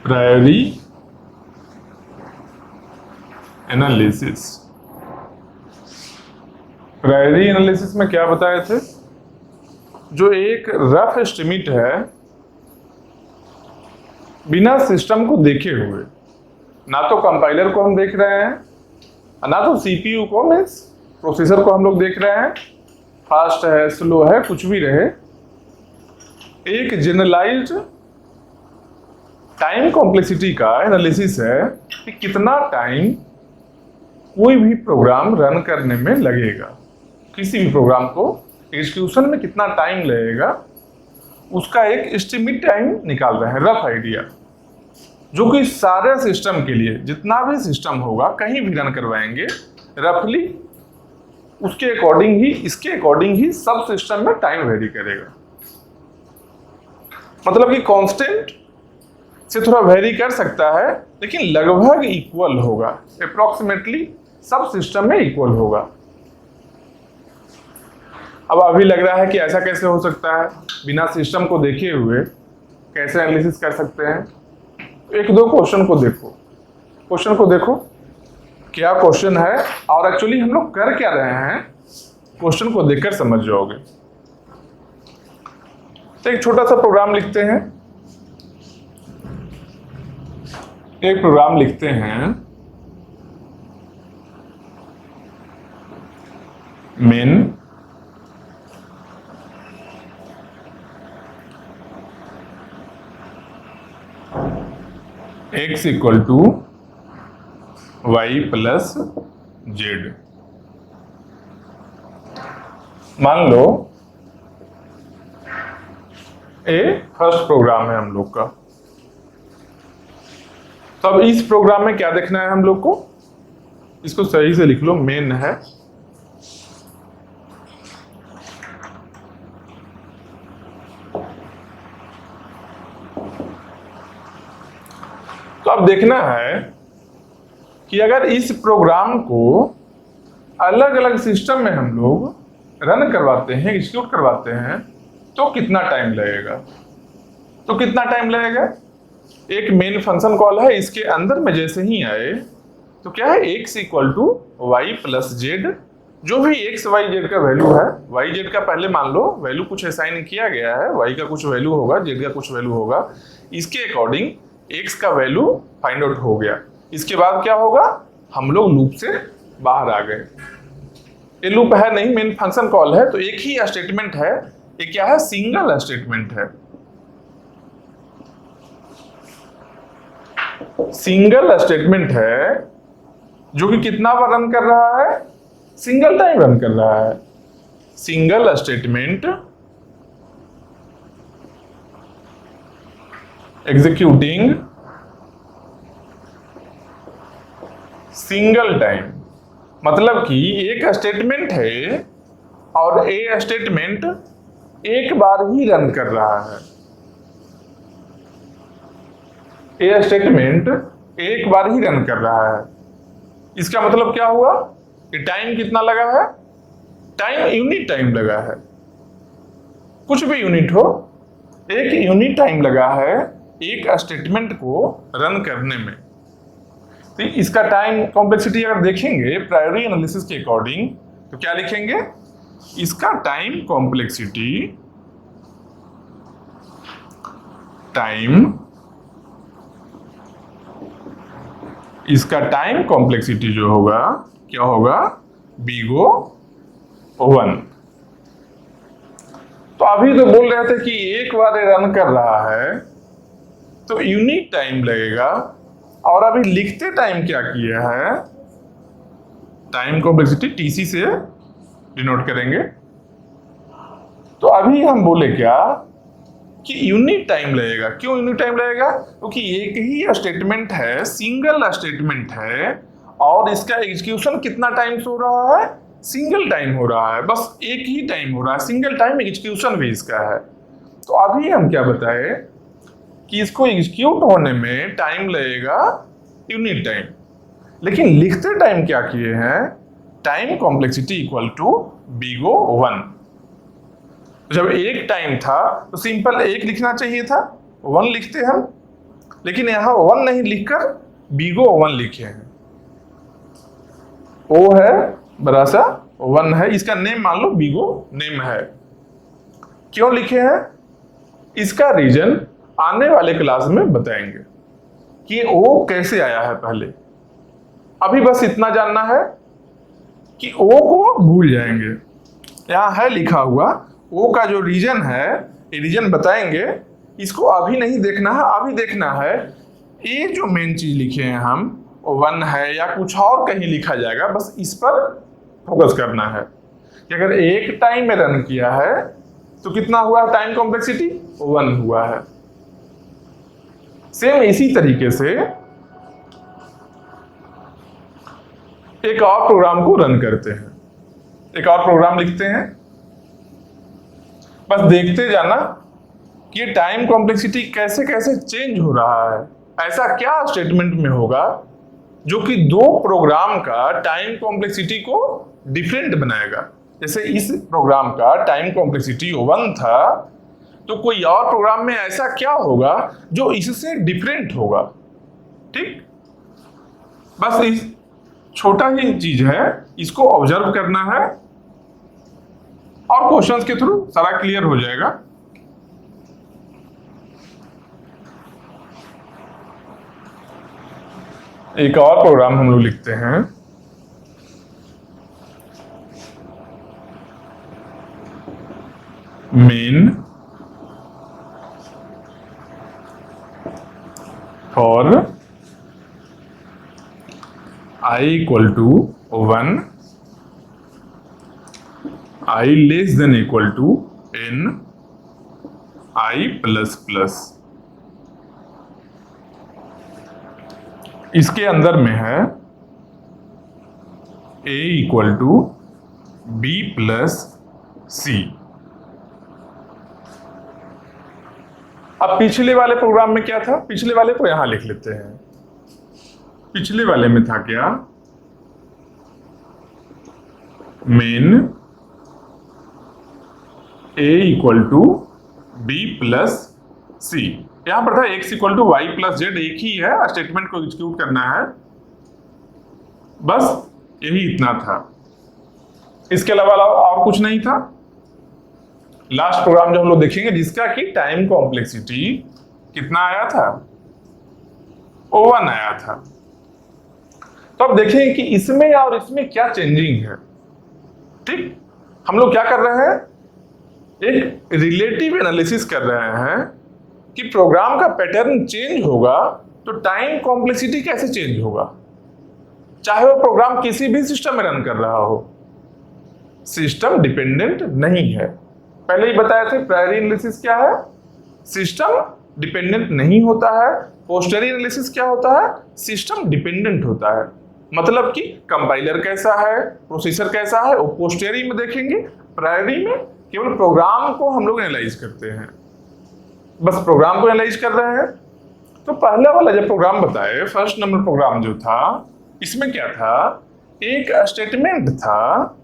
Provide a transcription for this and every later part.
प्रायोरी analysis. प्रायोरी analysis में क्या बताए थे, जो एक रफ एस्टिमेट है बिना सिस्टम को देखे हुए, ना तो कंपाइलर को हम देख रहे हैं ना तो सीपीयू को, मीन्स प्रोसेसर को हम लोग देख रहे हैं, फास्ट है स्लो है कुछ भी रहे, एक जनरलाइज्ड टाइम कॉम्प्लेक्सिटी का एनालिसिस है कि कितना टाइम कोई भी प्रोग्राम रन करने में लगेगा, किसी भी प्रोग्राम को एग्जीक्यूशन में कितना टाइम लगेगा, उसका एक एस्टिमेट टाइम निकाल रहे हैं, रफ आइडिया, जो कि सारे सिस्टम के लिए, जितना भी सिस्टम होगा कहीं भी रन करवाएंगे रफली उसके अकॉर्डिंग ही, इसके अकॉर्डिंग ही सब सिस्टम में टाइम वेरी करेगा। मतलब कि कांस्टेंट से थोड़ा वेरी कर सकता है लेकिन लगभग इक्वल होगा, अप्रोक्सीमेटली सब सिस्टम में इक्वल होगा। अब अभी लग रहा है कि ऐसा कैसे हो सकता है, बिना सिस्टम को देखे हुए कैसे एनालिसिस कर सकते हैं। एक दो क्वेश्चन को देखो, क्वेश्चन को देखो क्या क्वेश्चन है और एक्चुअली हम लोग कर क्या रहे हैं, क्वेश्चन को देखकर समझ जाओगे। तो एक छोटा सा प्रोग्राम लिखते हैं, एक प्रोग्राम लिखते हैं, main x equal to Y plus Z. मान लो ए फर्स्ट प्रोग्राम है हम लोग का। तो अब इस प्रोग्राम में क्या देखना है हम लोग को, इसको सही से लिख लो, मेन है तो अब देखना है कि अगर इस प्रोग्राम को अलग अलग सिस्टम में हम लोग रन करवाते हैं, एग्जीक्यूट करवाते हैं, तो कितना टाइम लगेगा। तो कितना टाइम लगेगा, एक मेन फंक्शन कॉल है, इसके अंदर में जैसे ही आए तो क्या है, x equal to Y plus Z, जो भी x y z का वैल्यू है, y z का पहले मान लो वैल्यू कुछ असाइन किया गया है, y का कुछ वैल्यू होगा, z का कुछ वैल्यू होगा, इसके अकॉर्डिंग x का वैल्यू फाइंड आउट हो गया। इसके बाद क्या होगा, हम लोग लूप से बाहर आ गए। ये लूप है नहीं, मेन फंक्शन कॉल है, तो एक ही स्टेटमेंट है, ये क्या है, सिंगल स्टेटमेंट है, सिंगल स्टेटमेंट है, जो कि कितना बार रन कर रहा है, सिंगल टाइम रन कर रहा है। Single statement executing single time, मतलब कि एक स्टेटमेंट है और ए स्टेटमेंट एक बार ही रन कर रहा है, ए स्टेटमेंट एक बार ही रन कर रहा है। इसका मतलब क्या हुआ कि टाइम कितना लगा है, टाइम यूनिट टाइम लगा है, कुछ भी यूनिट हो, एक यूनिट टाइम लगा है एक स्टेटमेंट को रन करने में। तो इसका टाइम कॉम्प्लेक्सिटी अगर देखेंगे प्रायोरी एनालिसिस के अकॉर्डिंग तो क्या लिखेंगे, इसका टाइम कॉम्प्लेक्सिटी, इसका टाइम कॉम्प्लेक्सिटी जो होगा क्या होगा, बीगो 1। तो अभी तो बोल रहे थे कि एक बार रन कर रहा है तो यूनिट टाइम लगेगा, और अभी लिखते टाइम क्या किया है, टाइम कॉम्प्लेक्सिटी टीसी से डिनोट करेंगे। तो अभी हम बोले क्या कि यूनिट टाइम लगेगा। क्यों यूनिट टाइम लगेगा, क्योंकि एक ही स्टेटमेंट है, सिंगल स्टेटमेंट है, और इसका एग्जीक्यूशन कितना टाइम हो रहा है, सिंगल टाइम हो रहा है, बस एक ही टाइम हो रहा है, सिंगल टाइम एग्जीक्यूशन भी इसका है। तो अभी हम क्या बताए कि इसको एग्जीक्यूट होने में टाइम लगेगा यूनिट टाइम, लेकिन लिखते टाइम क्या किए हैं, टाइम कॉम्प्लेक्सिटी इक्वल टू बीगो 1। जब एक टाइम था तो सिंपल एक लिखना चाहिए था, 1 लिखते हम, लेकिन यहां 1 नहीं लिखकर बिगो 1 लिखे हैं। ओ है बड़ा सा 1 है, इसका नेम मान लो बिगो नेम है। क्यों लिखे हैं इसका रीजन आने वाले क्लास में बताएंगे कि ओ कैसे आया है। पहले अभी बस इतना जानना है कि ओ को भूल जाएंगे। यहां है लिखा हुआ ओ का जो रीजन है, ये रीजन बताएंगे, इसको अभी नहीं देखना है। अभी देखना है ये जो मेन चीज लिखे हैं हम 1 है या कुछ और कहीं लिखा जाएगा, बस इस पर फोकस करना है कि अगर एक टाइम में रन किया है तो कितना हुआ टाइम कॉम्प्लेक्सिटी 1 हुआ है। सेम इसी तरीके से एक और प्रोग्राम को रन करते हैं, एक और प्रोग्राम लिखते हैं। बस देखते जाना कि टाइम कॉम्प्लेक्सिटी कैसे कैसे चेंज हो रहा है। ऐसा क्या स्टेटमेंट में होगा जो कि दो प्रोग्राम का टाइम कॉम्प्लेक्सिटी को डिफरेंट बनाएगा। जैसे इस प्रोग्राम का टाइम कॉम्प्लेक्सिटी 1 था, तो कोई और प्रोग्राम में ऐसा क्या होगा जो इससे डिफरेंट होगा। ठीक, बस इस छोटा ही चीज है, इसको ऑब्जर्व करना है और क्वेश्चंस के थ्रू सारा क्लियर हो जाएगा। एक और प्रोग्राम हम लोग लिखते हैं, main for i equal to 1, i less than equal to n, i plus plus. इसके अंदर में है a equal to b plus c। अब पिछले वाले प्रोग्राम में क्या था, पिछले वाले को यहां लिख लेते हैं। पिछले वाले में था क्या, main a equal to b plus c। यहां पर था x equal to Y plus Z, एक ही है, स्टेटमेंट को एग्जीक्यूट करना है, बस यही इतना था। इसके अलावा और कुछ नहीं था। लास्ट प्रोग्राम जो हम लोग देखेंगे जिसका कि टाइम कॉम्प्लेक्सिटी कितना आया था 1 आया था। तो अब देखें कि इसमें और इसमें क्या चेंजिंग है। ठीक, हम लोग क्या कर रहे हैं, एक रिलेटिव एनालिसिस कर रहे हैं कि प्रोग्राम का पैटर्न चेंज होगा तो टाइम कॉम्प्लेक्सिटी कैसे चेंज होगा, चाहे वो प्रोग्राम किसी भी सिस्टम में रन कर रहा हो। सिस्टम डिपेंडेंट नहीं है, पहले ही बताए थे। प्रायरी एनालिसिस क्या है, सिस्टम डिपेंडेंट नहीं होता है। पोस्टरी एनालिसिस क्या होता है, सिस्टम डिपेंडेंट होता है। मतलब कि कंपाइलर कैसा है, प्रोसेसर कैसा है, वो पोस्टरी में देखेंगे। प्रायरी में केवल प्रोग्राम को हम लोग एनालाइज करते हैं, बस प्रोग्राम को एनालाइज कर रहे हैं। तो पहला वाला जब प्रोग्राम बताए, फर्स्ट नंबर प्रोग्राम जो था, इसमें क्या था, एक स्टेटमेंट था,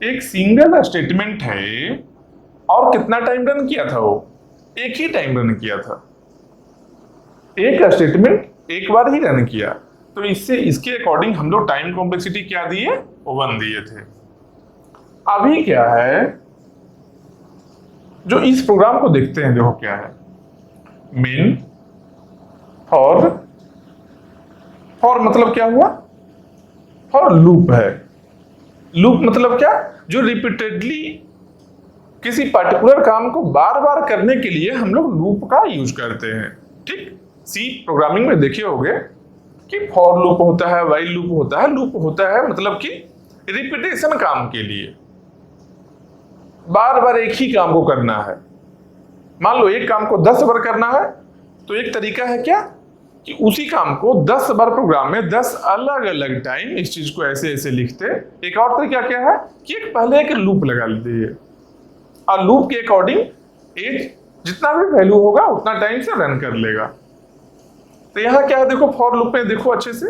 एक सिंगल स्टेटमेंट है, और कितना टाइम रन किया था वो, एक ही टाइम रन किया था, एक स्टेटमेंट एक बार ही रन किया। तो इससे इसके अकॉर्डिंग हम लोग टाइम कॉम्प्लेक्सिटी क्या दिए, 1 दिए थे। अभी क्या है, जो इस प्रोग्राम को देखते हैं, देखो क्या है, मेन फॉर मतलब क्या हुआ, फॉर लूप है। लूप मतलब क्या, जो रिपीटेडली किसी पर्टिकुलर काम को बार बार करने के लिए हम लोग लूप का यूज करते हैं। ठीक, सी प्रोग्रामिंग में देखे होंगे कि फॉर लूप होता है, व्हाइल लूप होता है। लूप होता है मतलब कि रिपीटेशन काम के लिए बार बार एक ही काम को करना है। मान लो एक काम को 10 बार करना है, तो एक तरीका है क्या कि उसी काम को 10 बार प्रोग्राम में 10 अलग अलग टाइम इस चीज को ऐसे ऐसे लिखते। एक और तरीका क्या है कि पहले एक लूप लगा दिए और लूप के अकॉर्डिंग एक जितना भी वैल्यू होगा उतना टाइम से रन कर लेगा। तो यहां क्या है, देखो फॉर लूप में देखो अच्छे से,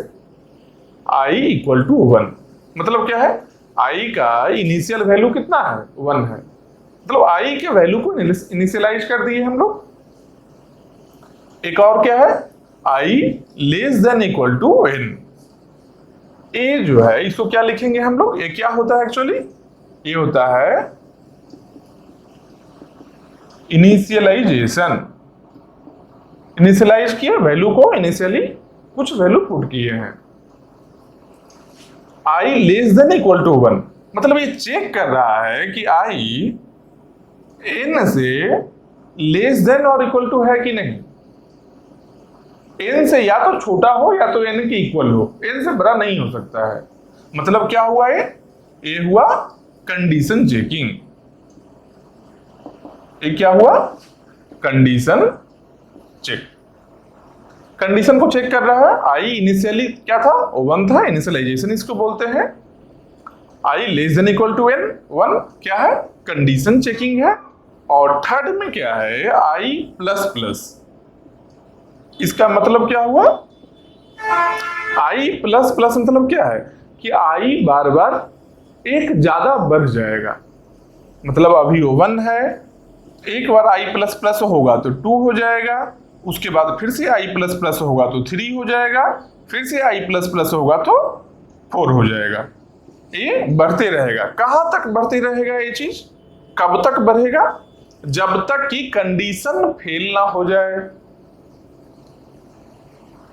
i इक्वल टू 1 मतलब क्या है, i का इनिशियल वैल्यू कितना है, 1 है। मतलब i के वैल्यू को इनिशियलाइज कर दिए हम लोग। एक और क्या है, I less than equal to N. ए जो है इसको क्या लिखेंगे हम लोग, ये क्या होता है एक्चुअली, ये होता है इनिशियलाइजेशन। इनिशियलाइज किया वैल्यू को, इनिशियली कुछ वैल्यू पुट किए हैं। I less than equal to 1 मतलब ये चेक कर रहा है कि आई एन से लेस देन और इक्वल टू है कि नहीं। एन से या तो छोटा हो या तो एन के इक्वल हो, एन से बड़ा नहीं हो सकता है। मतलब क्या हुआ, ये हुआ कंडीशन चेकिंग। ये क्या हुआ, कंडीशन चेक। कंडीशन को चेक कर रहा है। आई इनिशियली क्या था, 1 था, इनिशियलाइजेशन इसको बोलते हैं। I less than equal to N 1 क्या है, कंडीशन चेकिंग है। और थर्ड में क्या है, आई प्लस प्लस। इसका मतलब क्या हुआ, आई प्लस प्लस मतलब क्या है कि आई बार बार एक ज्यादा बढ़ जाएगा। मतलब अभी 1 है, एक बार आई प्लस प्लस होगा तो 2 हो जाएगा, उसके बाद फिर से आई प्लस प्लस होगा तो 3 हो जाएगा, फिर से आई प्लस प्लस होगा तो 4 हो जाएगा। ये बढ़ते रहेगा। कहां तक बढ़ते रहेगा ये चीज, कब तक बढ़ेगा, जब तक कि कंडीशन फेल ना हो जाए।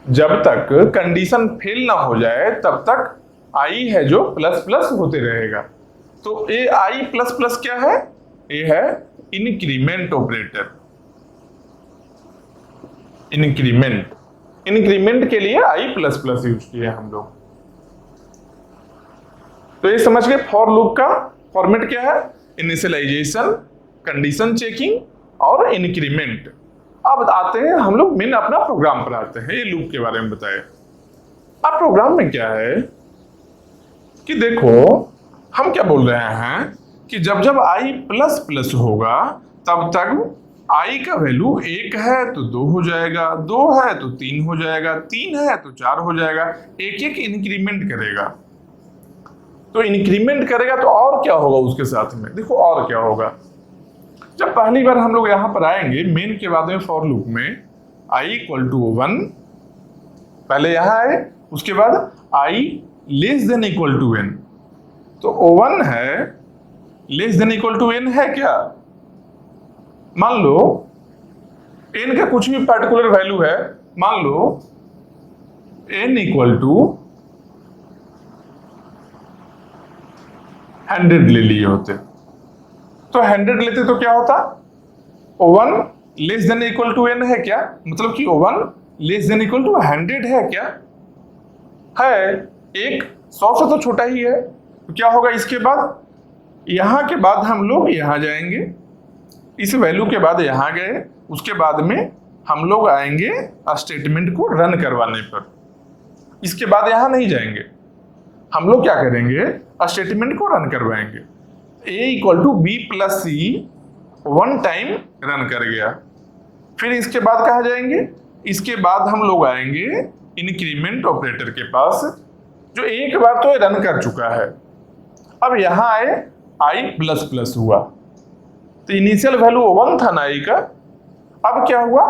जब तक कंडीशन फेल ना हो जाए तब तक आई है जो प्लस प्लस होते रहेगा। तो ये आई प्लस प्लस क्या है, ये है इंक्रीमेंट ऑपरेटर। इंक्रीमेंट, इंक्रीमेंट के लिए आई प्लस प्लस यूज किया हम लोग। तो ये समझ गए फॉर लूप का फॉर्मेट क्या है, इनिशियलाइजेशन, कंडीशन चेकिंग और इंक्रीमेंट। अब आते हैं हम लोग मेन अपना प्रोग्राम पर आते हैं। ये लूप के बारे में बताए। अब प्रोग्राम में क्या है कि देखो हम क्या बोल रहे हैं कि जब जब आई प्लस प्लस होगा तब तक आई का वैल्यू 1 है तो 2 हो जाएगा, 2 है तो 3 हो जाएगा, 3 है तो 4 हो जाएगा। एक एक इंक्रीमेंट करेगा। तो इंक्रीमेंट करेगा तो और क्या होगा उसके साथ में, देखो और क्या होगा। जब पहली बार हम लोग यहां पर आएंगे मेन के बाद में फॉर लूप में आई इक्वल टू 1 पहले यहां आए, उसके बाद I less than equal to N. तो 1 है less than equal to N है क्या, मान लो एन का कुछ भी पर्टिकुलर वैल्यू है, मान लो एन इक्वल टू 100 ले लिए होते, तो 100 लेते तो क्या होता, 1 less than equal to N है क्या, मतलब कि 1 लेस देन इक्वल टू 100 है क्या, है, एक 100 से तो छोटा ही है। तो क्या होगा इसके बाद, यहां के बाद हम लोग यहां जाएंगे, इस वैल्यू के बाद यहां गए, उसके बाद में हम लोग आएंगे स्टेटमेंट को रन करवाने पर। इसके बाद यहां नहीं जाएंगे, हम लोग क्या करेंगे, स्टेटमेंट को रन करवाएंगे। a equal to B plus C 1 time run कर गया। फिर इसके बाद कहाँ जाएंगे, इसके बाद हम लोग आएंगे इंक्रीमेंट ऑपरेटर के पास, जो एक बार तो रन कर चुका है। अब यहां आए आई प्लस प्लस हुआ, तो इनिशियल वैल्यू 1 था ना आई का, अब क्या हुआ,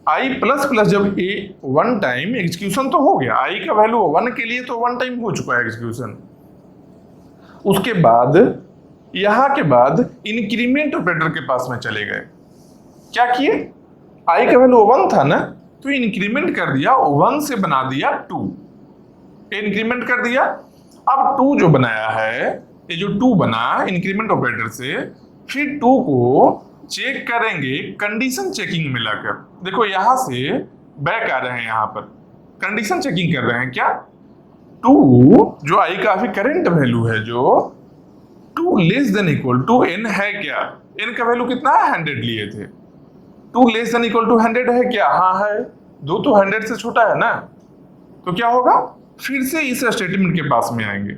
आई प्लस प्लस जब ए 1 टाइम एग्जीक्यूशन तो हो गया, आई का वैल्यू 1 के लिए तो 1 टाइम हो चुका है एग्जीक्यूशन। उसके बाद यहां के बाद इंक्रीमेंट ऑपरेटर के पास में चले गए, क्या किए, आई का वैल्यू 1 था ना, तो इंक्रीमेंट कर दिया, 1 से बना दिया 2, इंक्रीमेंट कर दिया। अब 2 जो बनाया है, ये जो 2 बना इंक्रीमेंट ऑपरेटर से, फिर 2 को चेक करेंगे कंडीशन चेकिंग में लाकर। देखो यहां से बैक आ रहे हैं, यहां पर कंडीशन चेकिंग कर रहे हैं क्या, 2 जो आई का अभी करंट वैल्यू है, जो 2 less than equal to N है क्या, एन का वैल्यू कितना है, 100 लिए थे, 2 लेस देन इक्वल टू 100 है क्या, हाँ है, 2 तो 100 से छोटा है ना। तो क्या होगा, फिर से इस स्टेटमेंट के पास में आएंगे,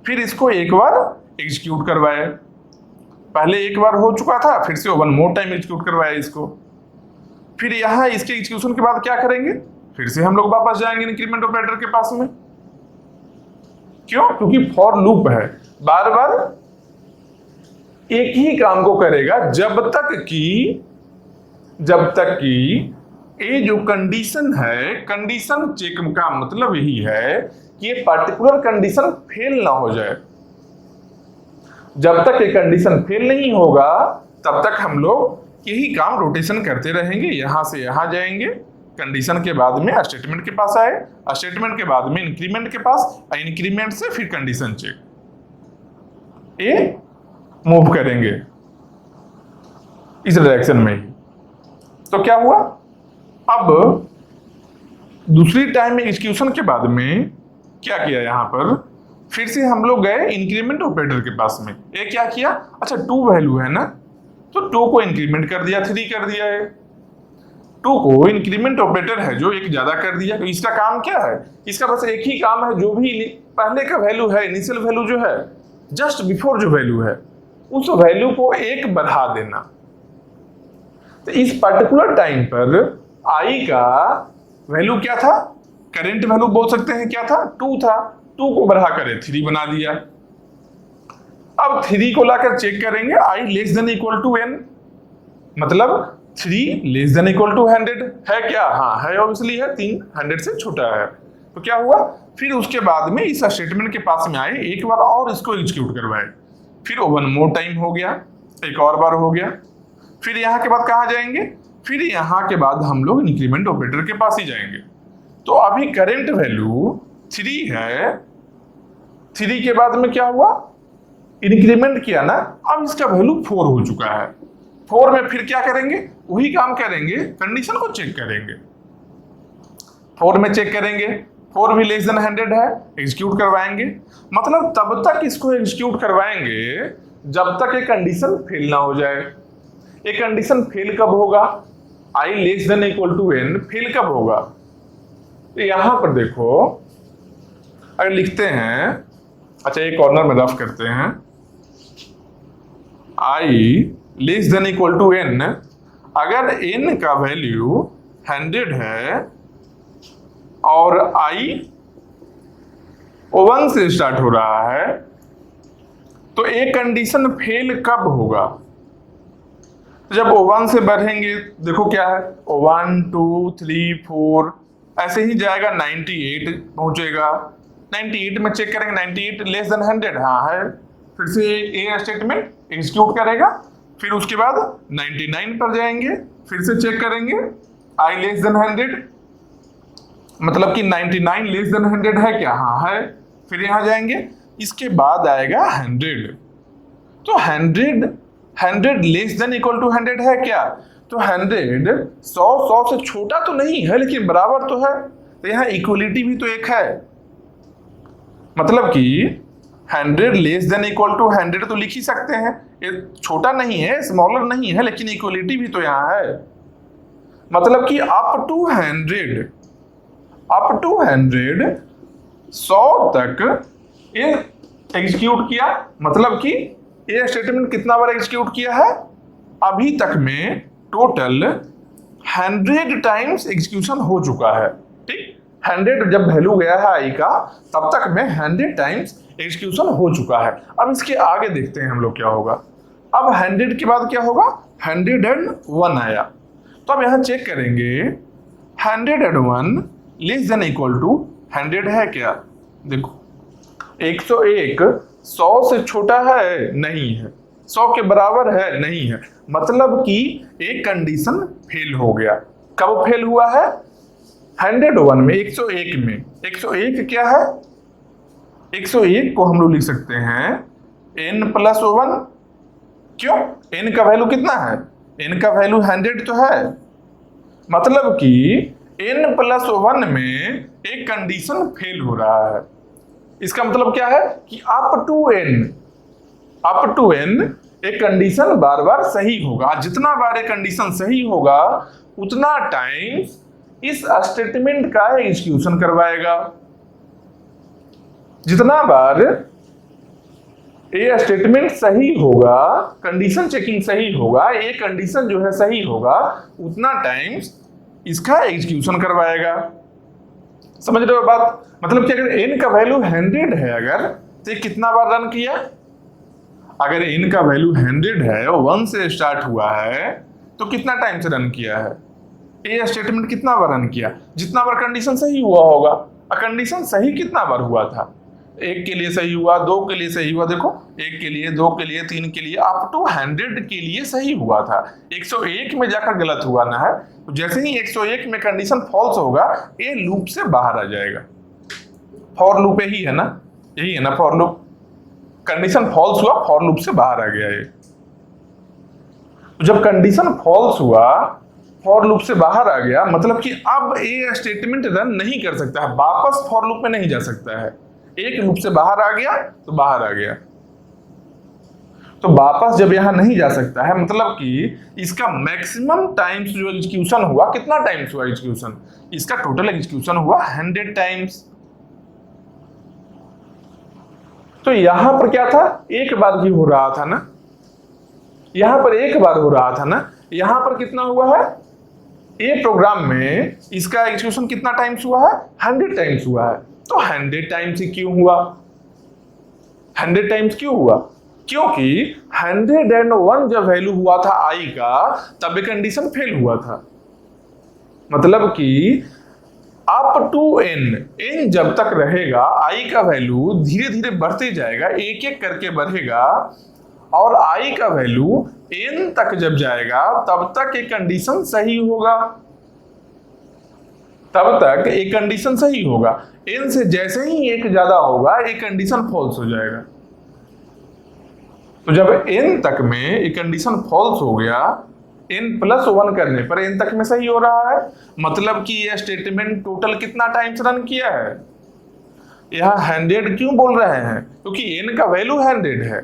फिर इसको एक बार एग्जीक्यूट करवाए, पहले एक बार हो चुका था, फिर से 1 मोर टाइम एग्जीक्यूट करवाया इसको। फिर यहां इसके एग्जीक्यूशन के बाद क्या करेंगे, फिर से हम लोग वापस जाएंगे इंक्रीमेंट ऑपरेटर के पास में। क्यों, क्योंकि फॉर लूप है, बार बार एक ही काम को करेगा जब तक कि ये जो कंडीशन है, कंडीशन चेक का मतलब यही है कि ये पर्टिकुलर कंडीशन फेल ना हो जाए। जब तक ये कंडीशन फेल नहीं होगा तब तक हम लोग यही काम रोटेशन करते रहेंगे, यहां से यहां जाएंगे, कंडीशन के बाद में स्टेटमेंट के पास आए, स्टेटमेंट के बाद में इंक्रीमेंट के पास, इंक्रीमेंट से फिर कंडीशन चेक, ये मूव करेंगे इस डायरेक्शन में ही। तो क्या हुआ, अब दूसरी टाइम एग्जीक्यूशन के बाद में क्या किया, यहां पर फिर से हम लोग गए इंक्रीमेंट ऑपरेटर के पास में। ये क्या किया, अच्छा 2 वैल्यू है ना, तो 2 को इंक्रीमेंट कर दिया, 3 कर दिया है। 2 को इंक्रीमेंट ऑपरेटर है जो एक ज्यादा कर दिया। तो इसका काम क्या है, इसका बस एक ही काम है, जो भी पहले का वैल्यू है, इनिशियल वैल्यू जो है, जस्ट बिफोर जो वैल्यू है, उस वैल्यू को 1 बढ़ा देना। तो इस पर्टिकुलर टाइम पर आई का वैल्यू क्या था, करेंट वैल्यू बोल सकते हैं, क्या था, 2 था। 2 को बढ़ा कर 3 बना दिया। अब 3 को लाकर चेक करेंगे, I less than equal to n, मतलब 3 लेस देन इक्वल टू 100 है क्या, हाँ है, ऑब्वियसली है, 3 100 से छोटा है। तो क्या हुआ, फिर उसके बाद में इस स्टेटमेंट के पास में आए, एक बार और इसको एग्जीक्यूट करवाए, फिर 1 मोर टाइम हो गया, एक और बार हो गया। फिर यहाँ के बाद कहाँ जाएंगे, फिर यहाँ के बाद हम लोग इंक्रीमेंट ऑपरेटर के पास ही जाएंगे। तो अभी करेंट वैल्यू 3 है, 3 के बाद में क्या हुआ, इंक्रीमेंट किया ना, अब इसका वैल्यू 4 हो चुका है। 4 में फिर क्या करेंगे, वही काम करेंगे, कंडीशन को चेक करेंगे। 4 में चेक करेंगे, 4 भी लेस देन 100 है, एग्जीक्यूट करवाएंगे। मतलब तब तक इसको एग्जीक्यूट करवाएंगे जब तक ये कंडीशन फेल ना हो जाए। ये कंडीशन फेल कब होगा, I less than equal to n fail कब होगा, तो यहां पर देखो, अगर लिखते हैं, अच्छा एक कॉर्नर में रफ करते हैं, I less than equal to n, अगर n का वैल्यू 100 है और i 1 से स्टार्ट हो रहा है, तो एक कंडीशन फेल कब होगा, जब 1 से बढ़ेंगे, देखो क्या है, 1 2 3 4 ऐसे ही जाएगा, 98 पहुंचेगा। 98 में चेक करेंगे, 98 लेस देन 100 हाँ है, फिर से ए स्टेटमेंट एग्जीक्यूट करेगा, फिर उसके बाद 99 पर जाएंगे, फिर से चेक करेंगे, आई लेस देन 100, मतलब कि 99 लेस देन 100 है क्या, हाँ है, फिर यहां जाएंगे, इसके बाद आएगा 100, तो 100 लेस देन इक्वल टू 100 है क्या, तो 100 से छोटा तो नहीं है लेकिन बराबर तो है, तो यहाँ इक्वलिटी भी तो एक है, मतलब कि 100 लेस देन इक्वल टू 100 तो लिख ही सकते हैं, ये छोटा नहीं है, स्मॉलर नहीं है, लेकिन इक्वलिटी भी तो यहाँ है, मतलब कि अप टू 100 100 तक ये एग्जीक्यूट किया, मतलब कि ये स्टेटमेंट कितना बार एग्जीक्यूट किया है, अभी तक में टोटल 100 टाइम्स एग्जीक्यूशन हो चुका है। ठीक, 100 जब वैल्यू गया है आई का, तब तक में 100 टाइम्स एग्जीक्यूशन हो चुका है। अब इसके आगे देखते हैं हम लोग क्या होगा। अब 100 के बाद क्या होगा, 101 आया, तो अब यहां चेक करेंगे 101 लेस देन इक्वल टू 100 है क्या, देखो 101 100 से छोटा है नहीं है, 100 के बराबर है नहीं है, मतलब कि एक कंडीशन फेल हो गया। कब फेल हुआ है, 101 में, 101 में। 101 क्या है, 101 को हम लोग लिख सकते हैं n प्लस 1, क्यों, n का वैल्यू कितना है, n का वैल्यू 100 तो है, मतलब कि n प्लस 1 में एक कंडीशन फेल हो रहा है। इसका मतलब क्या है कि अप टू n एक कंडीशन बार बार सही होगा, जितना बार एक कंडीशन सही होगा उतना टाइम इस स्टेटमेंट का एग्जीक्यूशन करवाएगा। जितना बार ये स्टेटमेंट सही होगा, कंडीशन चेकिंग सही होगा, ये कंडीशन जो है सही होगा, उतना टाइम इसका एग्जीक्यूशन करवाएगा। समझ रहे हो बात, मतलब कि अगर n का वैल्यू 100 है अगर, तो ये कितना बार रन किया, अगर n का वैल्यू 100 है और 1 से स्टार्ट हुआ है, तो कितना टाइम से रन किया है, ए स्टेटमेंट कितना बार रन किया, जितना बार कंडीशन सही हुआ होगा। कंडीशन सही कितना बार हुआ था, एक के लिए सही हुआ, दो के लिए सही हुआ, देखो एक के लिए, दो के लिए, तीन के लिए, अप टू 100 के लिए सही हुआ था। 101 में जाकर गलत हुआ ना है, तो जैसे ही 101 में कंडीशन फॉल्स होगा ये लूप से बाहर आ जाएगा। फॉर लूप यही है ना, यही है ना फॉर लूप। कंडीशन फॉल्स हुआ, फॉर लूप से बाहर आ गया ये। तो जब कंडीशन फॉल्स हुआ, फॉर लूप से बाहर आ गया, मतलब कि अब ये स्टेटमेंट रन नहीं कर सकता है, वापस फॉर लूप में नहीं जा सकता है। एक लूप से बाहर आ गया तो बाहर आ गया, तो वापस जब यहां नहीं जा सकता है, मतलब कि इसका मैक्सिमम टाइम्स जो एग्जीक्यूशन हुआ, कितना टाइम्स हुआ एग्जीक्यूशन, इसका टोटल एग्जीक्यूशन हुआ 100 टाइम्स। तो यहां पर क्या था, एक बार ही हो रहा था ना, यहां पर एक बार हो रहा था ना, यहां पर कितना हुआ है, ए प्रोग्राम में इसका एग्जीक्यूशन कितना टाइम्स हुआ है, 100 टाइम्स हुआ है। तो 100 टाइम्स ही क्यों हुआ, 100 टाइम्स क्यों हुआ, क्योंकि 101 जब वैल्यू हुआ था आई का, तब एक कंडीशन फेल हुआ था। मतलब कि अप टू n जब तक रहेगा, आई का वैल्यू धीरे धीरे बढ़ते जाएगा, एक एक करके बढ़ेगा, और आई का वैल्यू n तक जब जाएगा तब तक एक कंडीशन सही होगा, तब तक एक कंडीशन सही होगा। n से जैसे ही एक ज्यादा होगा एक कंडीशन फॉल्स हो जाएगा। तो जब n तक में एक कंडीशन फॉल्स हो गया, n+1 करने पर n तक में सही हो रहा है, मतलब कि यह स्टेटमेंट टोटल कितना टाइम्स रन किया है, यहां 100 क्यों बोल रहे हैं, क्योंकि n का वैल्यू 100 है।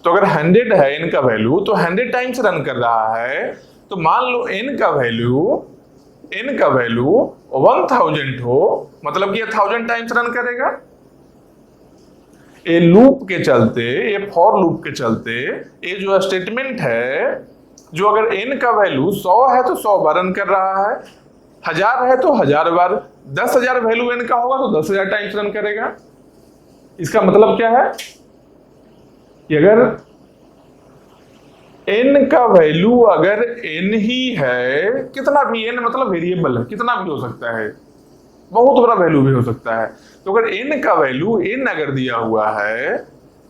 तो अगर 100 है n का वैल्यू, तो 100 टाइम्स रन कर रहा है। तो मान लो n का वैल्यू 1000 हो, मतलब कि 1000 टाइम्स रन करेगा। ये लूप के चलते, ये फॉर लूप के चलते, ये जो स्टेटमेंट है, जो अगर n का वैल्यू 100 है तो 100 बार रन कर रहा है, 1000 है तो 1000 बार, 10,000 वैल्यू n का होगा तो 10,000 टाइम्स रन करेगा। इसका मतलब क्या है कि अगर n का वैल्यू अगर n ही है, कितना भी n मतलब वेरिएबल है, कितना भी हो सकता है, बहुत बड़ा वैल्यू भी हो सकता है। तो अगर n का वैल्यू n अगर दिया हुआ है,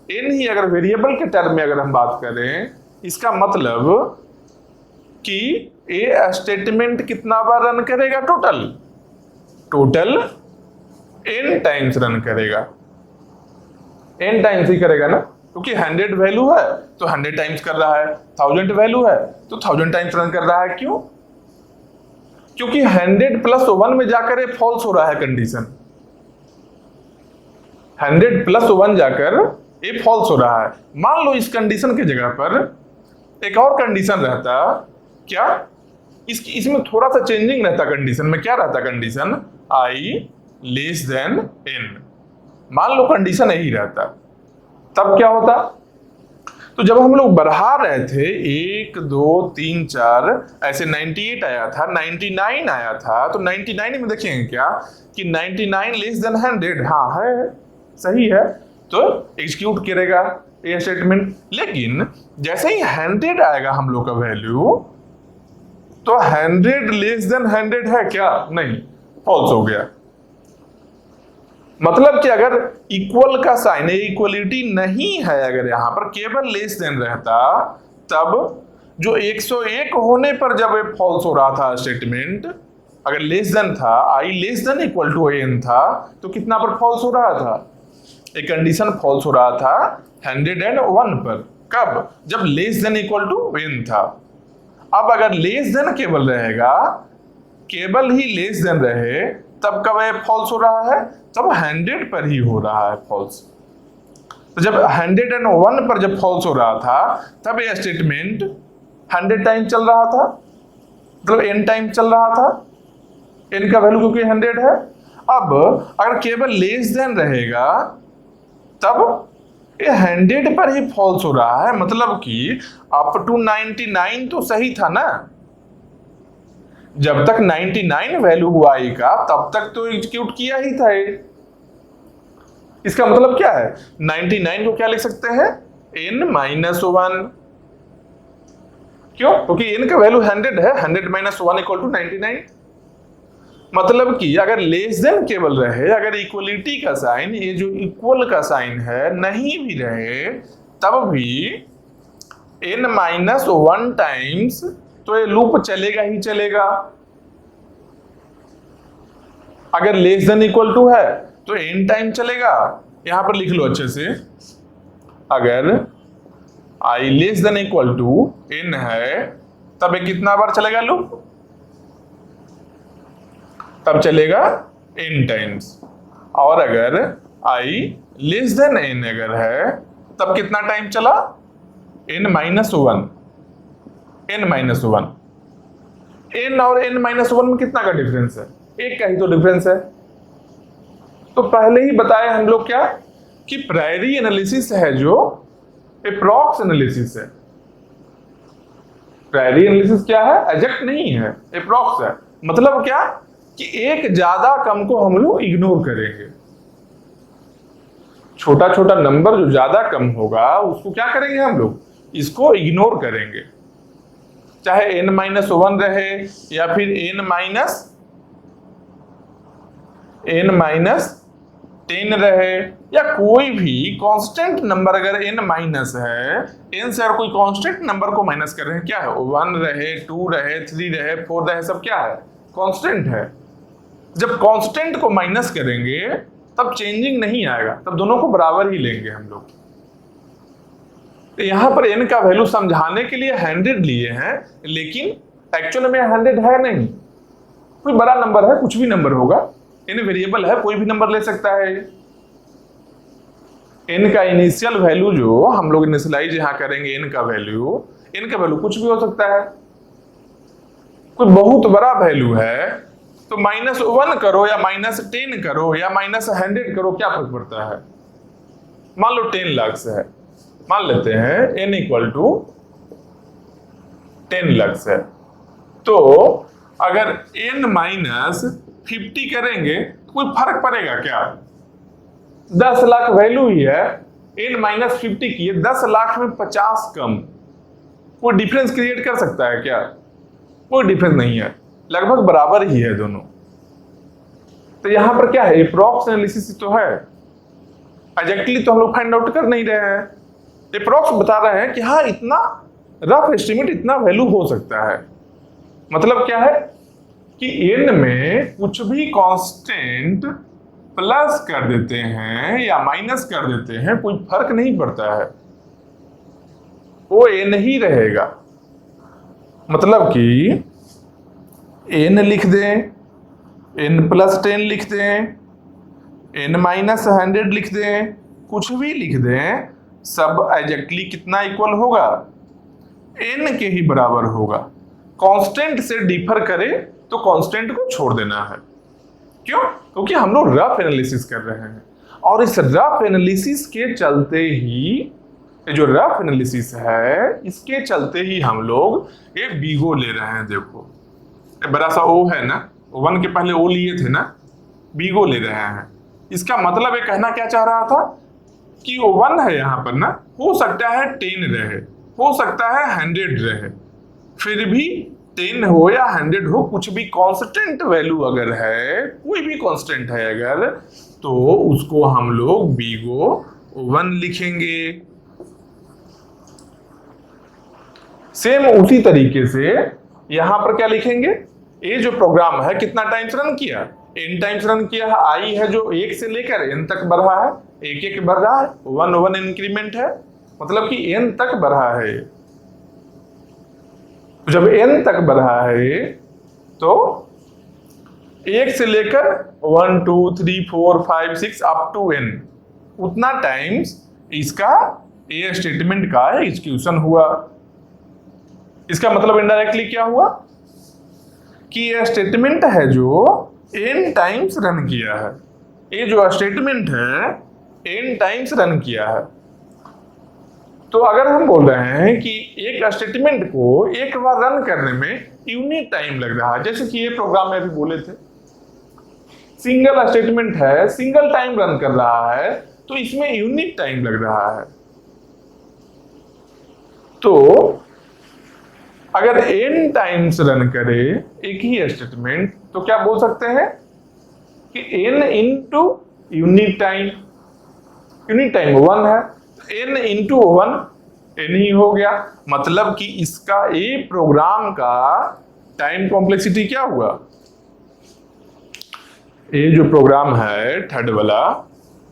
n ही अगर वेरिएबल के टर्म में अगर हम बात करें, इसका मतलब कि ये स्टेटमेंट कितना बार रन करेगा, टोटल n टाइम्स रन करेगा, n टाइम्स ही करेगा ना, क्योंकि 100 वैल्यू है तो 100 टाइम्स कर रहा है, 1000 वैल्यू है तो 1000 टाइम्स रन कर रहा है। क्यों, क्योंकि 100+1 में जाकर ये फॉल्स हो रहा है कंडीशन, 100+1 जाकर ये फॉल्स हो रहा है। मान लो इस कंडीशन के जगह पर एक और कंडीशन रहता, क्या, इसमें थोड़ा सा चेंजिंग रहता कंडीशन में, क्या रहता कंडीशन, i<n। मान लो कंडीशन यही रहता, तब क्या होता, तो जब हम लोग बढ़ा रहे थे 1 2 3 4 ऐसे 98 आया था, 99 आया था, तो 99 में देखेंगे क्या कि 99<100, हाँ है, सही है, तो एग्जीक्यूट करेगा ये स्टेटमेंट। लेकिन जैसे ही 100 आएगा हम लोग का वैल्यू, तो 100<100 है क्या, नहीं, फॉल्स हो गया। मतलब कि अगर इक्वल का साइन, इक्वलिटी नहीं है, अगर यहां पर केवल लेस देन रहता, तब जो 101 होने पर जब ये फॉल्स हो रहा था स्टेटमेंट, अगर लेस देन था, i<=n था, तो कितना पर फॉल्स हो रहा था, एक कंडीशन फॉल्स हो रहा था 101 पर। कब, जब लेस देन n था। अब अगर लेस देन केवल रहेगा, केवल ही लेस देन रहे, तब कब ये फॉल्स हो रहा है, तब 100 पर ही हो रहा है फॉल्स। तो जब 101 पर जब फॉल्स हो रहा था, तब ये स्टेटमेंट 100 टाइम चल रहा था, मतलब n टाइम चल रहा था, n का वैल्यू क्योंकि 100 है। अब अगर केवल लेस देन रहेगा, तब ये 100 पर ही फॉल्स हो रहा है, मतलब कि अप टू 99 तो सही था ना, जब तक 99 वैल्यू हुआ i का, तब तक तो एग्जीक्यूट किया ही था ये। इसका मतलब क्या है, 99 को क्या लिख सकते हैं, n-1, क्यों? क्योंकि n का वैल्यू 100 है, 100 माइनस 1 इक्वल टू 99। मतलब कि अगर लेस देन केवल रहे, अगर इक्वलिटी का साइन, ये जो इक्वल का साइन है नहीं भी रहे, तब भी n माइनस 1 टाइम्स तो ये लूप चलेगा ही चलेगा। अगर लेस देन इक्वल टू है तो n टाइम चलेगा। यहां पर लिख लो अच्छे से, अगर i less than equal to n है तब ये कितना बार चलेगा लूप? तब चलेगा n टाइम्स। और अगर i लेस देन n अगर है तब कितना टाइम चला? n minus 1। n minus 1, n और n माइनस 1 में कितना का डिफरेंस है? एक का ही तो डिफरेंस है। तो पहले ही बताया हम लोग क्या कि प्रायरी एनालिसिस है जो एप्रॉक्स एनालिसिस है। प्रायरी एनालिसिस क्या है? एग्जैक्ट नहीं है, एप्रॉक्स है। मतलब क्या कि एक ज्यादा कम को हम लोग इग्नोर करेंगे। छोटा छोटा नंबर जो ज्यादा कम होगा उसको क्या करेंगे हम लोग? इसको इग्नोर करेंगे। चाहे n माइनस 1 रहे या फिर n माइनस 10 रहे, या कोई भी कांस्टेंट नंबर अगर n माइनस है, n से अगर कोई कांस्टेंट नंबर को माइनस कर रहे हैं, क्या है? 1 रहे, 2 रहे, 3 रहे, 4 रहे, सब क्या है? कांस्टेंट है। जब कांस्टेंट को माइनस करेंगे तब चेंजिंग नहीं आएगा, तब दोनों को बराबर ही लेंगे हम लोग। तो यहां पर n का वैल्यू समझाने के लिए 100 लिए हैं, लेकिन एक्चुअल में 100 है नहीं। कोई बड़ा नंबर है, कुछ भी नंबर होगा, n वेरिएबल है, कोई भी नंबर ले सकता है। n का इनिशियल वैल्यू जो हम लोग इनिशियलाइज यहां करेंगे, n का वैल्यू कुछ भी हो सकता है। कोई बहुत बड़ा वैल्यू है तो -1 करो या -10 करो या -100 करो, क्या फर्क पड़ता है? मान लो 10 लाख से है, मान लेते हैं n इक्वल टू 10 लाख है, तो अगर n माइनस 50 करेंगे कोई फर्क पड़ेगा क्या? 10 लाख वैल्यू ही है, n माइनस 50 की 10 लाख में 50 कम, कोई डिफरेंस क्रिएट कर सकता है क्या? कोई डिफरेंस नहीं है, लगभग बराबर ही है दोनों। तो यहां पर क्या है? एप्रॉक्स एनालिसिस तो है, एग्जैक्टली तो हम लोग फाइंड आउट कर नहीं रहे हैं। एप्रॉक्स बता रहे हैं कि हाँ इतना रफ एस्टिमेट, इतना वैल्यू हो सकता है। मतलब क्या है कि n में कुछ भी कांस्टेंट प्लस कर देते हैं या माइनस कर देते हैं, कोई फर्क नहीं पड़ता है, वो n ही रहेगा। मतलब कि n लिख दें, n प्लस 10 लिख दें, n माइनस 100 लिख दें, कुछ भी लिख दें, सब एग्जैक्टली कितना इक्वल होगा? n के ही बराबर होगा। कांस्टेंट से डिफर करे तो कांस्टेंट को छोड़ देना है। क्यों? क्योंकि हम लोग रफ एनालिसिस कर रहे हैं, और इस रफ एनालिसिस के चलते ही, जो रफ एनालिसिस है इसके चलते ही हम लोग एक बीगो ले रहे हैं। देखो ये बड़ा सा O है ना, 1 के पहले O लिए थे ना, बीगो ले रहे हैं। इसका मतलब ये कहना क्या चाह रहा था कि वो 1 है यहाँ पर ना, हो सकता है 10 रहे, हो सकता है 100 रहे, फिर भी 10 हो या 100 हो, कुछ भी कांस्टेंट वैल्यू अगर है, कोई भी कांस्टेंट है अगर, तो उसको हम लोग बीगो 1 लिखेंगे। सेम उसी तरीके से यहां पर क्या लिखेंगे? ये जो प्रोग्राम है कितना टाइम्स रन किया? n टाइम्स रन किया है। i है जो 1 से लेकर n तक बढ़ रहा है, एक बढ़ रहा है, 1 इंक्रीमेंट है, मतलब कि n तक बढ़ा है। जब n तक बढ़ा है तो 1 से लेकर 1 2 3 4 5 6 अप टू n, उतना टाइम्स इसका ये स्टेटमेंट का एग्जीक्यूशन हुआ। इसका मतलब इनडायरेक्टली क्या हुआ कि ये स्टेटमेंट है जो n टाइम्स रन किया है, ये जो स्टेटमेंट है n टाइम्स रन किया है। तो अगर हम बोल रहे हैं कि एक स्टेटमेंट को एक बार रन करने में यूनिट टाइम लग रहा है, जैसे कि ये प्रोग्राम में अभी बोले थे, सिंगल स्टेटमेंट है, सिंगल टाइम रन कर रहा है, तो इसमें यूनिट टाइम लग रहा है। तो अगर n टाइम्स रन करे एक ही स्टेटमेंट तो क्या बोल सकते हैं कि n इंटू यूनिट टाइम 1 है, n इंटू 1 n ही हो गया। मतलब कि इसका ए प्रोग्राम का टाइम कॉम्प्लेक्सिटी क्या हुआ, ये जो प्रोग्राम है थर्ड वाला,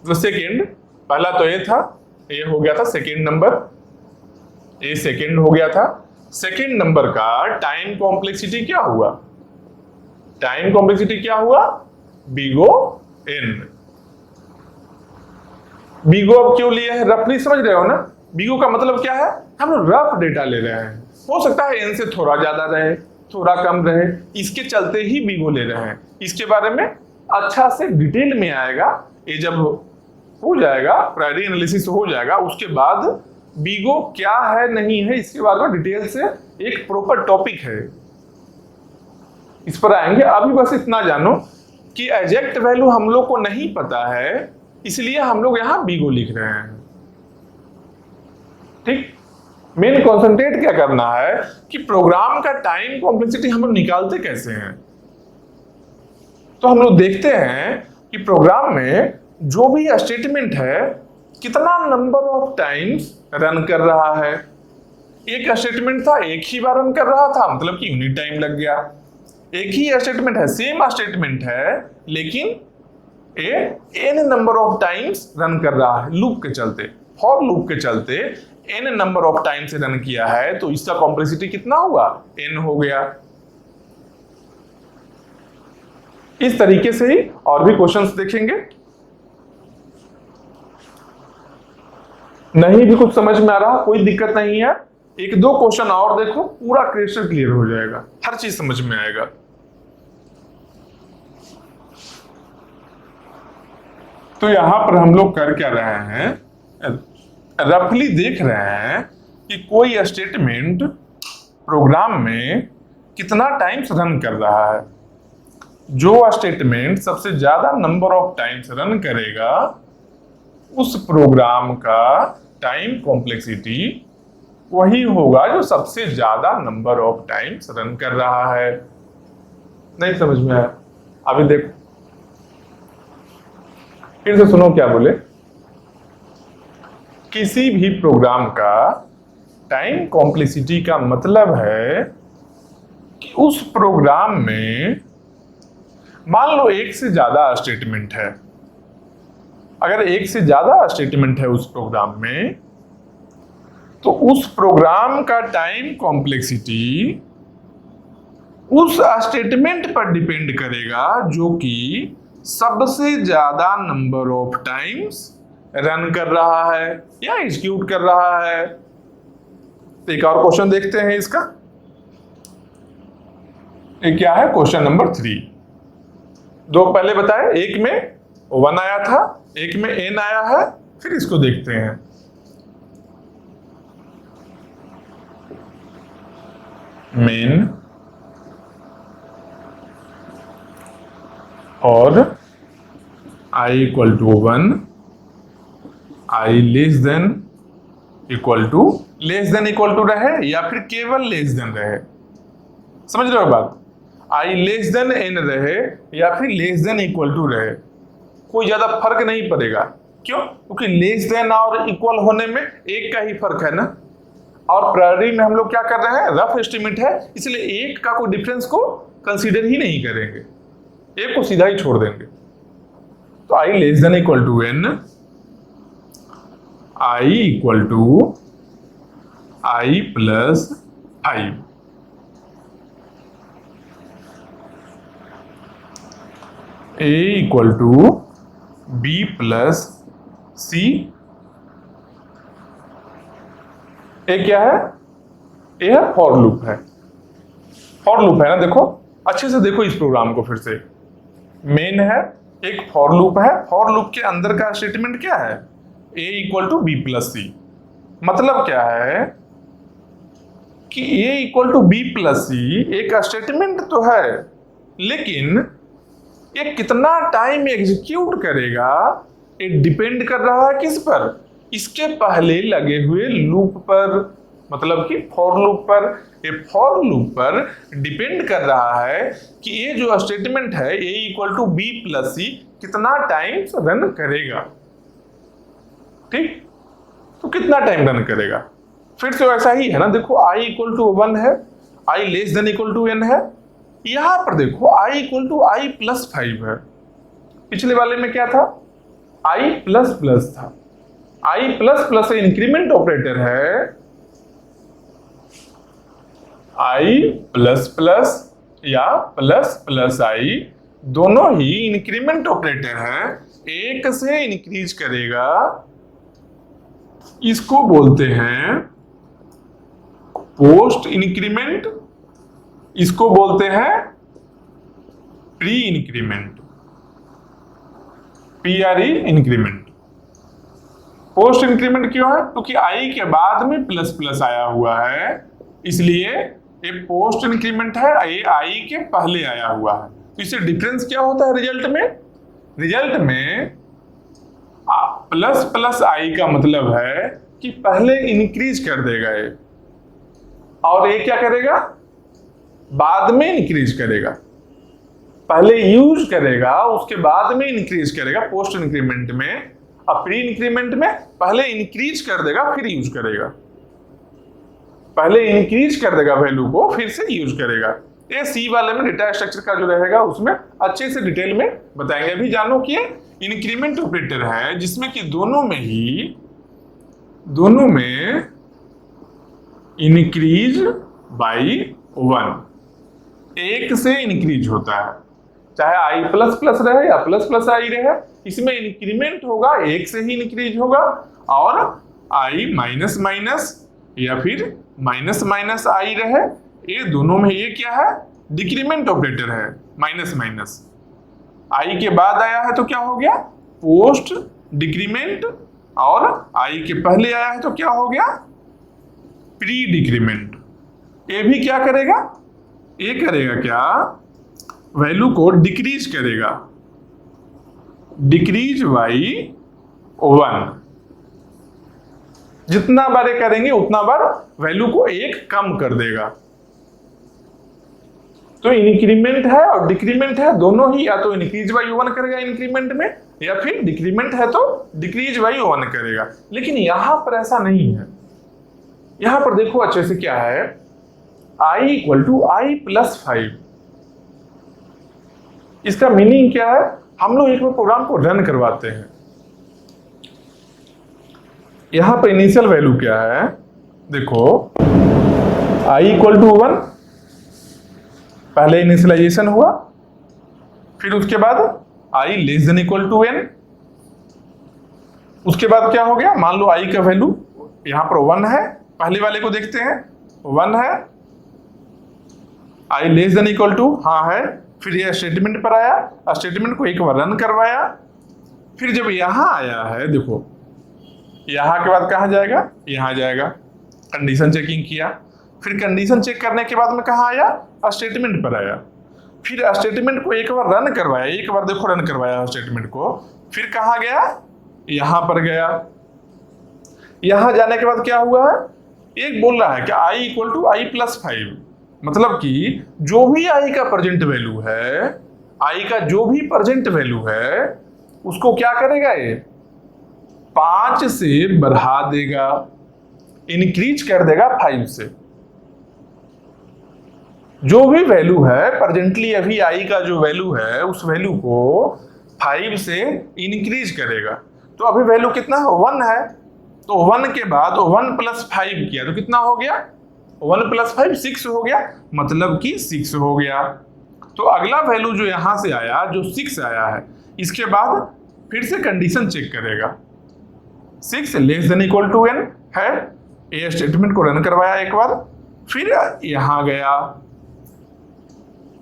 तो सेकेंड, पहला तो ये था, ये हो गया था सेकेंड नंबर, ये सेकेंड हो गया था। सेकेंड नंबर का टाइम कॉम्प्लेक्सिटी क्या हुआ, टाइम कॉम्प्लेक्सिटी क्या हुआ, बिगो एन। बिगो अब क्यों लिए हैं, रफली समझ रहे हो ना। बिगो का मतलब क्या है, हम लोग रफ डेटा ले रहे हैं, हो सकता है एन से थोड़ा ज्यादा रहे थोड़ा कम रहे, इसके चलते ही बिगो ले रहे हैं। इसके बारे में अच्छा से डिटेल में आएगा, ये जब हो जाएगा प्रायोरी एनालिसिस हो जाएगा, उसके बाद बिगो क्या है नहीं है इसके बारे में डिटेल से एक प्रॉपर टॉपिक है, इस पर आएंगे। अभी बस इतना जानो कि एग्जैक्ट वैल्यू हम लोग को नहीं पता है, इसलिए हम लोग यहां बिगो लिख रहे हैं। ठीक, मेन कॉन्सेंट्रेट क्या करना है कि प्रोग्राम का टाइम कॉम्प्लेक्सिटी हम लोग निकालते कैसे हैं। तो हम लोग देखते हैं कि प्रोग्राम में जो भी स्टेटमेंट है कितना नंबर ऑफ टाइम्स रन कर रहा है। एक स्टेटमेंट था एक ही बार रन कर रहा था, मतलब कि यूनिट टाइम लग गया। एक ही स्टेटमेंट है, सेम स्टेटमेंट है, लेकिन ये n number of times run कर रहा है लूप के चलते, फॉर लूप के चलते n number of times run किया है, तो इसका कॉम्प्लेक्सिटी कितना हुआ, n हो गया। इस तरीके से ही और भी क्वेश्चंस देखेंगे। नहीं भी कुछ समझ में आ रहा, कोई दिक्कत नहीं है, एक दो क्वेश्चन और देखो, पूरा क्वेश्चन क्लियर हो जाएगा, हर चीज समझ में आएगा। तो यहां पर हम लोग कर क्या रहे हैं, रफली देख रहे हैं कि कोई स्टेटमेंट प्रोग्राम में कितना टाइम्स रन कर रहा है। जो स्टेटमेंट सबसे ज्यादा नंबर ऑफ टाइम्स रन करेगा उस प्रोग्राम का टाइम कॉम्प्लेक्सिटी वही होगा जो सबसे ज्यादा नंबर ऑफ टाइम्स रन कर रहा है। नहीं समझ में आया, अभी देखो फिर से सुनो क्या बोले। किसी भी प्रोग्राम का टाइम कॉम्प्लेक्सिटी का मतलब है कि उस प्रोग्राम में मान लो एक से ज्यादा स्टेटमेंट है, अगर एक से ज्यादा स्टेटमेंट है उस प्रोग्राम में, तो उस प्रोग्राम का टाइम कॉम्प्लेक्सिटी उस स्टेटमेंट पर डिपेंड करेगा जो कि सबसे ज्यादा नंबर ऑफ टाइम्स रन कर रहा है या एग्जीक्यूट कर रहा है। तो एक और क्वेश्चन देखते हैं इसका, ये क्या है, क्वेश्चन नंबर 3। दो पहले बताए, एक में 1 आया था, एक में n आया है, फिर इसको देखते हैं। मेन और i equal to 1, i less than equal to रहे या फिर केवल लेस देन रहे, समझ रहे हो बात। i लेस देन n रहे या फिर लेस देन इक्वल टू रहे, कोई ज्यादा फर्क नहीं पड़ेगा। क्यों? क्योंकि लेस देन और इक्वल होने में एक का ही फर्क है ना, और प्रायोरिटी में हम लोग क्या कर रहे हैं, रफ एस्टिमेट है, इसलिए एक का कोई डिफरेंस को कंसीडर ही नहीं करेंगे, एक को सीधा ही छोड़ देंगे। तो i less than equal to n, i equal to i plus 5, a equal to b plus c। ए क्या है, ए है फॉर लूप है, फॉर लूप है ना। देखो अच्छे से देखो इस प्रोग्राम को फिर से, मेन है, एक फॉर लूप है, फॉर लूप के अंदर का स्टेटमेंट क्या है, a equal to B plus C. मतलब क्या है कि a equal to B plus C एक स्टेटमेंट तो है, लेकिन ये कितना टाइम एग्जीक्यूट करेगा ये डिपेंड कर रहा है किस पर, इसके पहले लगे हुए लूप पर। मतलब कि फॉर लूप पर डिपेंड कर रहा है कि ये जो स्टेटमेंट है ए इक्वल टू बी प्लस सी कितना टाइम रन करेगा। ठीक, तो कितना टाइम रन करेगा। फिर से वैसा ही है ना, देखो i इक्वल टू 1 है, i less than equal to n है। यहां पर देखो i equal to i plus 5 है। पिछले वाले में क्या था, i प्लस प्लस था। i plus plus increment operator है, i प्लस प्लस या प्लस प्लस i दोनों ही इंक्रीमेंट ऑपरेटर है, एक से इंक्रीज करेगा। इसको बोलते हैं पोस्ट इंक्रीमेंट, इसको बोलते हैं pre increment, PRE increment. Post increment क्यों है, क्योंकि i के बाद में प्लस प्लस आया हुआ है, इसलिए ये पोस्ट इंक्रीमेंट है, ये i के पहले आया हुआ है। तो इससे डिफरेंस क्या होता है रिजल्ट में, रिजल्ट में प्लस प्लस i का मतलब है कि पहले इंक्रीज कर देगा ये, और ये क्या करेगा, बाद में इंक्रीज करेगा। पहले यूज करेगा उसके बाद में इंक्रीज करेगा पोस्ट इंक्रीमेंट में, और प्री इंक्रीमेंट में पहले इंक्रीज कर देगा फिर यूज करेगा। पहले इंक्रीज कर देगा वैल्यू को फिर से यूज करेगा। ये सी वाले में डेटा स्ट्रक्चर का जो रहेगा उसमें अच्छे से डिटेल में बताएंगे। अभी जानो कि इंक्रीमेंट ऑपरेटर है जिसमें कि दोनों में इंक्रीज बाई 1, एक से इंक्रीज होता है, चाहे i प्लस प्लस रहे या प्लस प्लस i रहे, इसमें इंक्रीमेंट होगा एक से ही इंक्रीज होगा, और i माइनस माइनस या फिर माइनस माइनस i रहे, ये दोनों में ये क्या है, डिक्रीमेंट ऑपरेटर है। माइनस माइनस i के बाद आया है तो क्या हो गया, पोस्ट डिक्रीमेंट, और i के पहले आया है तो क्या हो गया, प्री डिक्रीमेंट। ये भी क्या करेगा, ये करेगा क्या, वैल्यू को डिक्रीज करेगा, डिक्रीज बाई 1। जितना बार करेंगे उतना बार वैल्यू को एक कम कर देगा। तो इंक्रीमेंट है और डिक्रीमेंट है, दोनों ही या तो इंक्रीज बाई 1 करेगा इंक्रीमेंट में, या फिर डिक्रीमेंट है तो डिक्रीज बाई 1 करेगा। लेकिन यहां पर ऐसा नहीं है, यहां पर देखो अच्छे से क्या है, i equal to i plus 5। इसका मीनिंग क्या है, हम लोग एक बार प्रोग्राम को रन करवाते हैं। यहां पर इनिशियल वैल्यू क्या है, देखो i इक्वल टू 1, पहले इनिशियलाइजेशन हुआ, फिर उसके बाद i less than equal to n, उसके बाद क्या हो गया, मान लो i का वैल्यू यहां पर 1 है, पहले वाले को देखते हैं 1 है, i less than equal to हाँ है, फिर यह स्टेटमेंट पर आया, स्टेटमेंट को एक बार रन करवाया, फिर जब यहां आया है, देखो यहां के बाद कहां जाएगा, यहां जाएगा, कंडीशन चेकिंग किया, फिर कंडीशन चेक करने के बाद में कहां आया, स्टेटमेंट पर आया, फिर स्टेटमेंट को एक बार रन करवाया, एक बार देखो रन करवाया स्टेटमेंट को, फिर कहां गया, यहां पर गया। यहां जाने के बाद क्या हुआ है, एक बोल रहा है कि i equal to i plus 5, मतलब कि जो भी i का प्रेजेंट वैल्यू है, i का जो भी प्रेजेंट वैल्यू है उसको क्या करेगा, ये 5 से बढ़ा देगा, इंक्रीज कर देगा 5 से। जो भी वैल्यू है प्रेजेंटली अभी i का जो वैल्यू है उस वैल्यू को 5 से इंक्रीज करेगा। तो अभी वैल्यू कितना है, 1 है, तो 1 के बाद 1 प्लस 5 किया तो कितना हो गया, 1 प्लस 5 6 हो गया, मतलब कि 6 हो गया। तो अगला वैल्यू जो यहां से आया, जो 6 आया है, इसके बाद फिर से कंडीशन चेक करेगा, 6 less than equal to n है, ये स्टेटमेंट को रन करवाया एक बार, फिर यहां गया,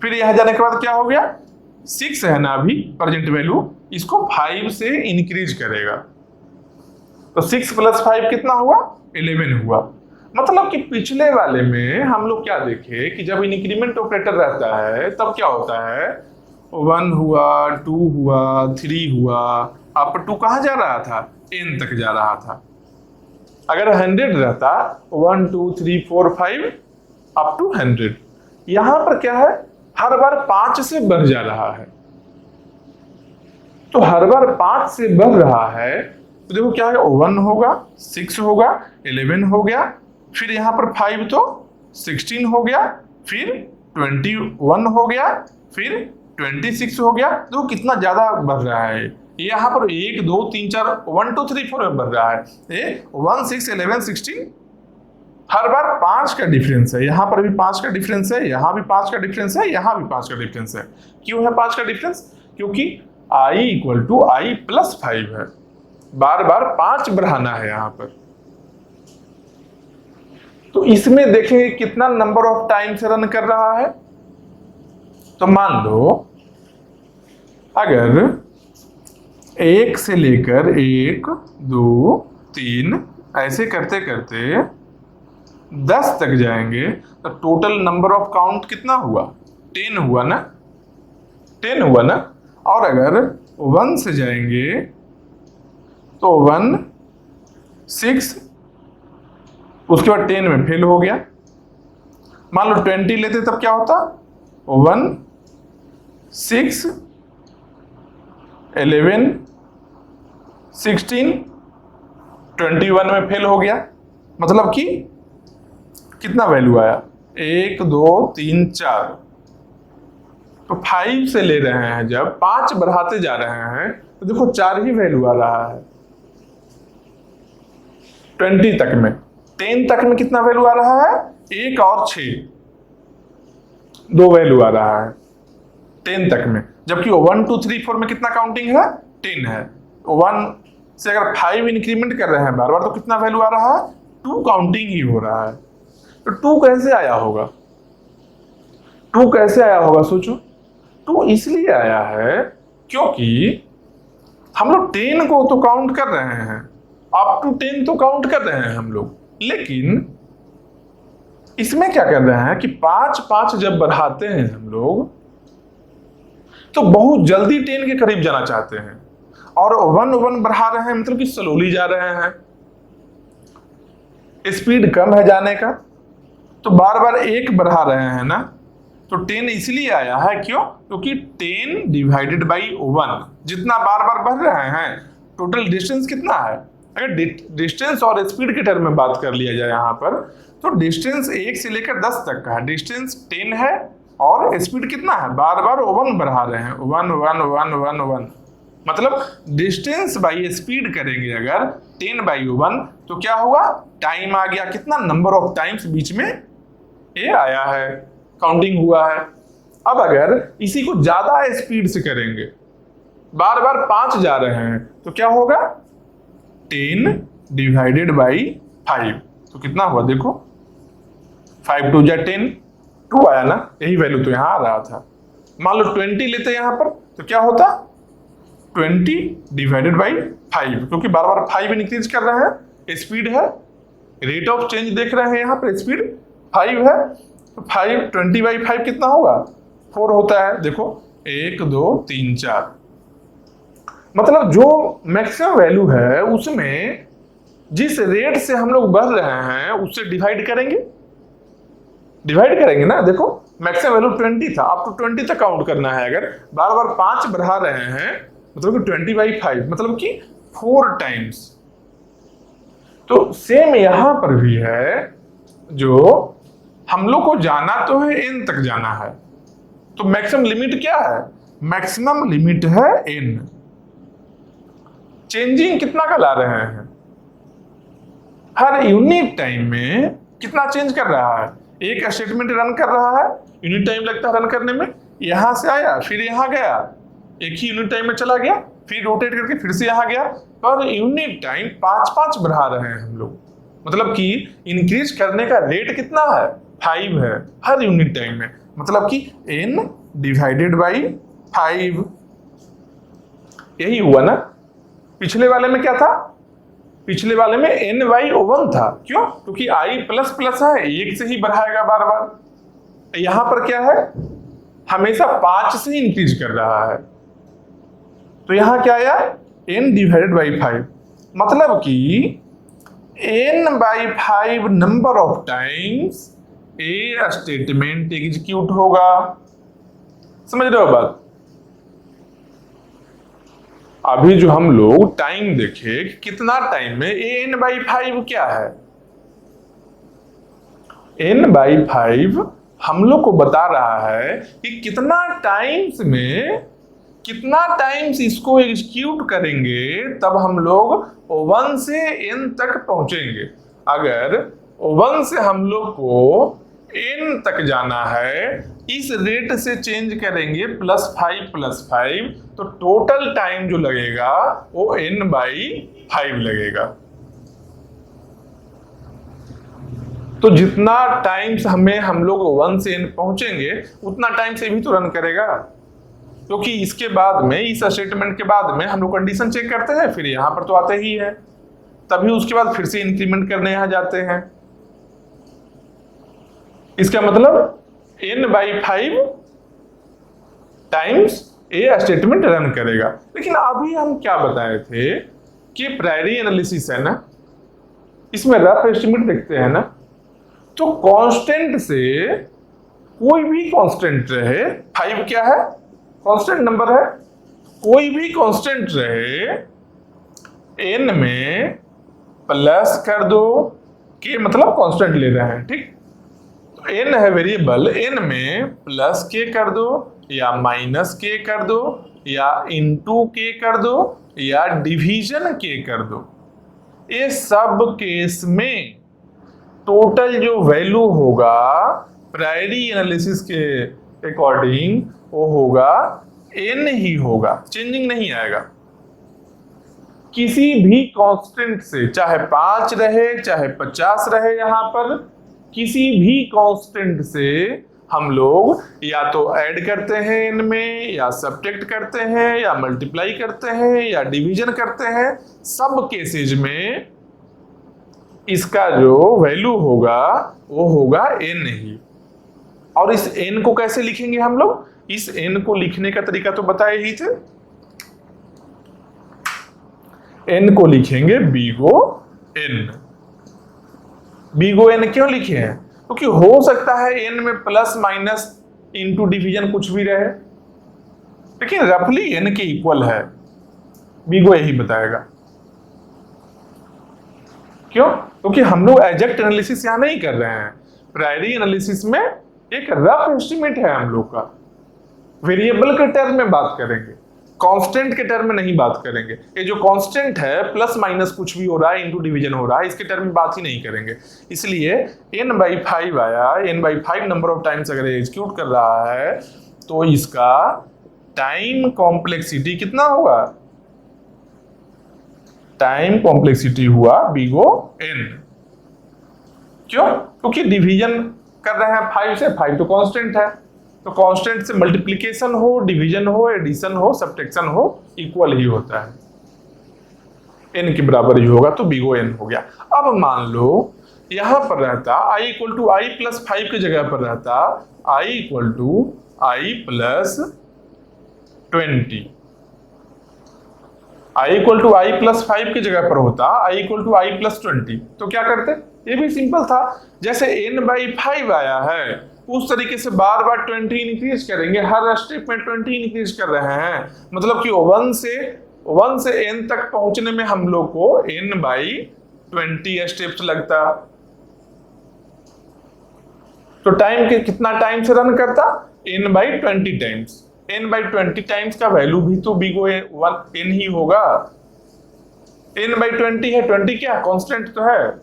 फिर यहां जाने के बाद क्या हो गया, 6 है ना अभी प्रेजेंट वैल्यू, इसको 5 से इंक्रीज करेगा, तो 6 प्लस 5 कितना हुआ, 11 हुआ। मतलब कि पिछले वाले में हम लोग क्या देखे कि जब इंक्रीमेंट ऑपरेटर रहता है तब क्या होता है, 1 हुआ, 2 हुआ, 3 हुआ, अप टू कहां जा रहा था, n तक जा रहा था। अगर 100 रहता 1 2 3 4 5 अप टू 100, यहां पर क्या है, हर बार 5 से बढ़ जा रहा है। तो हर बार 5 से बढ़ रहा है, तो देखो क्या है, 1 होगा, 6 होगा, 11 हो गया, फिर यहां पर 5 तो 16 हो गया, फिर 21 हो गया, फिर 26 हो गया। देखो कितना ज्यादा बढ़ रहा है। यहाँ पर 1 2 3 4 1 2 3 4 में बढ़ रहा है। 1 6 11 16, हर बार 5 का डिफरेंस है। यहाँ पर भी 5 का डिफरेंस है, यहाँ भी 5 का डिफरेंस है, यहाँ भी 5 का डिफरेंस है। क्यों है 5 का डिफरेंस? क्योंकि i equal to i plus 5 है, बार बार 5 बढ़ाना है यहाँ पर। तो इसमें देखेंगे कितना नंबर ऑफ टाइम से रन कर रहा है। तो मान लो अगर 1 से लेकर 1 2 3 ऐसे करते करते 10 तक जाएंगे, तो टोटल नंबर ऑफ काउंट कितना हुआ? 10 हुआ ना, 10 हुआ ना। और अगर 1 से जाएंगे तो 1 6, उसके बाद 10 में फेल हो गया। मान लो 20 लेते तब क्या होता? 1 6 11 16 21 में फेल हो गया। मतलब कि कितना वैल्यू आया? 1 2 3 4। तो 5 से ले रहे हैं, जब 5 बढ़ाते जा रहे हैं तो देखो 4 ही वैल्यू आ रहा है। 20 तक में, 10 तक में कितना वैल्यू आ रहा है? 1 और 6, 2 वैल्यू आ रहा है 10 तक में। जबकि 1 2 3 4 में कितना काउंटिंग है? 10 है। 1 से अगर 5 इंक्रीमेंट कर रहे हैं बार बार, तो कितना वैल्यू आ रहा है? 2 काउंटिंग ही हो रहा है। तो 2 कैसे आया होगा? 2 कैसे आया होगा सोचो। 2 इसलिए आया है क्योंकि हम लोग 10 को तो काउंट कर रहे हैं, अप टू 10 तो काउंट कर रहे हैं हम लोग, लेकिन इसमें क्या कर रहे हैं कि 5 5 जब बढ़ाते हैं हम लोग, तो बहुत जल्दी 10 के करीब जाना चाहते हैं, और 1 1 बढ़ा रहे हैं, मतलब कि स्लोली जा रहे हैं, स्पीड कम है जाने का। तो बार बार 1 बढ़ा रहे हैं ना, तो 10 इसलिए आया है। क्यों? क्योंकि 10 डिवाइडेड बाई 1, जितना बार बार बढ़ रहे हैं, टोटल डिस्टेंस कितना है? अगर डिस्टेंस और स्पीड के टर्म में बात कर लिया जाए यहाँ पर, तो डिस्टेंस 1 से लेकर 10 तक का है, डिस्टेंस 10 है, और स्पीड कितना है? बार बार 1 बढ़ा रहे हैं, 1 1 1 1 1। मतलब डिस्टेंस बाई स्पीड करेंगे अगर 10 बाई 1, तो क्या हुआ? टाइम आ गया। कितना नंबर ऑफ टाइम्स बीच में ये आया है, काउंटिंग हुआ है। अब अगर इसी को ज्यादा स्पीड से करेंगे, बार बार 5 जा रहे हैं, तो क्या होगा? 10 डिवाइडेड बाई 5, तो कितना हुआ देखो? 5 2 जा 10, 2 आया ना, यही वैल्यू तो यहां आ रहा था। मान लो 20 लेते हैं यहां पर, तो क्या होता? 20 डिवाइडेड बाई 5, क्योंकि बार बार 5 इंक्रीज कर रहे हैं, स्पीड है, रेट ऑफ चेंज देख रहे हैं यहाँ पर, स्पीड 5 है, तो 5 20 बाई 5 कितना होगा? 4 होता है। देखो 1 2 3 4, मतलब जो मैक्सिमम वैल्यू है उसमें जिस रेट से हम लोग बढ़ रहे हैं उससे डिवाइड करेंगे ना। देखो मैक्सिमम वैल्यू 20 था, अब तो 20 तक काउंट करना है। अगर बार बार 5 बढ़ा रहे हैं, मतलब कि 20 बाई 5, मतलब कि 4 टाइम्स। तो सेम यहां पर भी है, जो हम लोग को जाना तो है n तक जाना है, तो मैक्सिमम लिमिट क्या है? मैक्सिमम लिमिट है n। चेंजिंग कितना का ला रहे हैं? हर यूनिट टाइम में कितना चेंज कर रहा है? एक स्टेटमेंट रन कर रहा है, यूनिट टाइम लगता है रन करने में, यहां से आया फिर यहां गया, एक ही यूनिट टाइम में चला गया, फिर रोटेट करके फिर से यहां गया। पर यूनिट टाइम 5 5 बढ़ा रहे हैं हम लोग, मतलब कि इंक्रीज करने का रेट कितना है? 5 है हर यूनिट टाइम में, मतलब कि n डिवाइडेड बाई 5। यही हुआ ना। पिछले वाले में क्या था? पिछले वाले में n बाई 1 था। क्यों? क्योंकि i प्लस प्लस है, 1 से ही बढ़ाएगा बार बार। यहां पर क्या है? हमेशा 5 से इंक्रीज कर रहा है, तो यहां क्या आया? n डिवाइडेड बाई 5, मतलब कि n/5 number of times A statement execute होगा। समझ रहे हो बात? अभी जो हम लोग टाइम देखे कि कितना टाइम में n/5 क्या है, n/5 हम लोग को बता रहा है कि कितना टाइम्स इसको एग्जीक्यूट करेंगे तब हम लोग 1 से n तक पहुंचेंगे। अगर 1 से हम लोग को n तक जाना है, इस रेट से चेंज करेंगे +5 तो टोटल टाइम जो लगेगा वो n/5 लगेगा। तो जितना टाइम्स हम लोग 1 से n पहुंचेंगे उतना टाइम से भी तो रन करेगा, क्योंकि इसके बाद में, इस स्टेटमेंट के बाद में हम लोग कंडीशन चेक करते हैं, फिर यहां पर तो आते ही है, तभी उसके बाद फिर से इंक्रीमेंट करने यहां जाते हैं। इसका मतलब n/5 टाइम्स ए स्टेटमेंट रन करेगा। लेकिन अभी हम क्या बताए थे कि प्रायरी एनालिसिस है ना, इसमें रफ एस्टिमेट देखते हैं ना, तो कांस्टेंट से कोई भी कांस्टेंट रहे, 5 क्या है, कांस्टेंट नंबर है, कोई भी कांस्टेंट रहे, n में प्लस कर दो, के मतलब कांस्टेंट ले रहे हैं, ठीक, तो n है वेरिएबल, n में प्लस के कर दो या माइनस के कर दो या इनटू के कर दो या डिवीजन के कर दो। ये सब केस में टोटल जो वैल्यू होगा प्रायरी एनालिसिस के अकॉर्डिंग वो होगा n ही होगा, चेंजिंग नहीं आएगा। किसी भी कांस्टेंट से, चाहे 5 रहे चाहे 50 रहे, यहां पर किसी भी कांस्टेंट से हम लोग या तो ऐड करते हैं n में, या सब्ट्रैक्ट करते हैं, या मल्टीप्लाई करते हैं, या डिवीजन करते हैं, सब केसेज में इसका जो वैल्यू होगा वो होगा n ही। और इस n को कैसे लिखेंगे हम लोग? इस n को लिखने का तरीका तो बताए ही थे। n को लिखेंगे बीगो n। बीगो n क्यों लिखे हैं? क्योंकि हो सकता है n में प्लस माइनस इनटू डिवीजन कुछ भी रहे, लेकिन रफली n के इक्वल है, बीगो यही बताएगा। क्यों? क्योंकि हम लोग एग्जैक्ट एनालिसिस यहां नहीं कर रहे हैं, प्रायरी एनालिसिस में एक रफ एस्टिमेट है हम लोग का। वेरिएबल के टर्म में बात करेंगे, कांस्टेंट के टर्म में नहीं बात करेंगे। ये जो कांस्टेंट है, प्लस माइनस कुछ भी हो रहा है, इनटू डिवीजन हो रहा है, इसके टर्म में बात ही नहीं करेंगे। इसलिए n/5 आया, n/5 नंबर ऑफ टाइम्स अगर एग्जीक्यूट कर रहा है तो इसका टाइम कॉम्प्लेक्सिटी कितना होगा? टाइम कॉम्प्लेक्सिटी हुआ बीगो n। क्यों? क्योंकि डिवीजन कर रहे हैं 5 से, 5 तो कांस्टेंट है, तो कांस्टेंट से मल्टीप्लिकेशन हो, डिवीजन हो, एडिशन हो, सब्ट्रैक्शन हो, इक्वल ही होता है, n के बराबर ही होगा, तो बीगो n हो गया। अब मान लो यहां पर रहता i = i + 5 की जगह पर रहता i = i + 20, i = i + 5 की जगह पर होता i = i + 20, तो क्या करते? ये भी सिंपल था, जैसे n/5 आया है उस तरीके से बार बार 20 इंक्रीज करेंगे, हर स्टेप में 20 इंक्रीज कर रहे हैं, मतलब कि 1 से n तक पहुंचने में हम लोग को n/20 स्टेप्स लगता। तो टाइम के कितना टाइम से रन करता? n/20 times. n/20 टाइम्स का वैल्यू भी तो बीगो n ही होगा। n/20 है, 20 क्या कांस्टेंट तो है,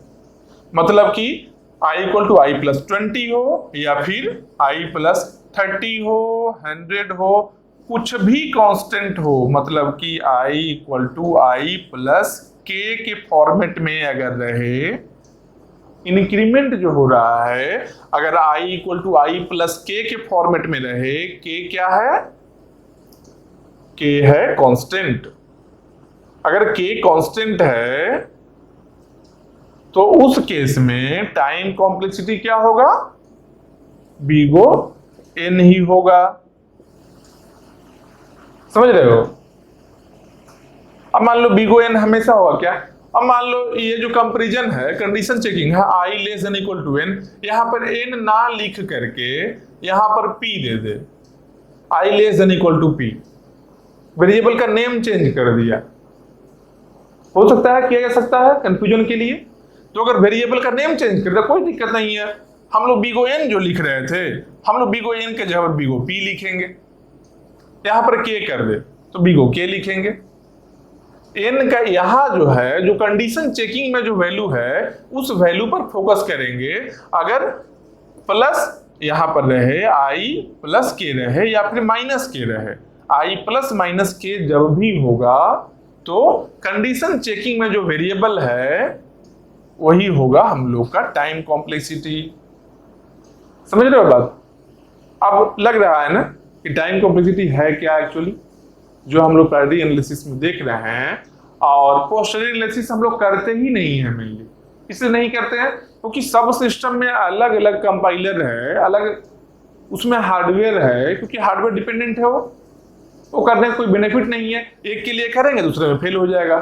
मतलब कि i = i + 20 हो या फिर i + 30 हो, 100 हो, कुछ भी कांस्टेंट हो, मतलब कि i = i + k के फॉर्मेट में अगर रहे, इंक्रीमेंट जो हो रहा है अगर i = i + k के फॉर्मेट में रहे, k क्या है? k है कांस्टेंट। अगर k कांस्टेंट है तो उस केस में टाइम कॉम्प्लेक्सिटी क्या होगा? बीगो n ही होगा। समझ रहे हो? अब मान लो बीगो n हमेशा होगा क्या? अब मान लो ये जो कंपैरिजन है, कंडीशन चेकिंग है, i less than equal to n, यहां पर n ना लिख करके यहां पर p दे दे, i less than equal to p, variable का नेम चेंज कर दिया। हो सकता है, किया जा सकता है कंफ्यूजन के लिए। तो अगर वेरिएबल का नेम चेंज कर दिया कोई दिक्कत नहीं है। हम लोग बिगो n जो लिख रहे थे, हम लोग बिगो n के जगह बिगो p लिखेंगे, यहां पर k कर दे तो बिगो k लिखेंगे। n का यहां जो है, जो कंडीशन चेकिंग में जो वैल्यू है, उस वैल्यू पर फोकस करेंगे। अगर प्लस यहां पर रहे, i प्लस k रहे या फिर माइनस k रहे, i प्लस माइनस k जब भी होगा तो कंडीशन चेकिंग में जो वेरिएबल है वही होगा हम लोग का टाइम कॉम्प्लेक्सिटी। समझ रहे हो बात? अब लग रहा है ना कि टाइम कॉम्प्लेक्सिटी है क्या एक्चुअली, जो हम लोग प्रायोरिटी एनालिसिस में देख रहे हैं। और पोस्टरी एनालिसिस हम लोग करते ही नहीं है मेनली। इसलिए नहीं करते हैं क्योंकि सब सिस्टम में अलग अलग कंपाइलर है, अलग उसमें हार्डवेयर है, क्योंकि हार्डवेयर डिपेंडेंट है वो करने का कोई बेनिफिट नहीं है। एक के लिए करेंगे दूसरे में फेल हो जाएगा,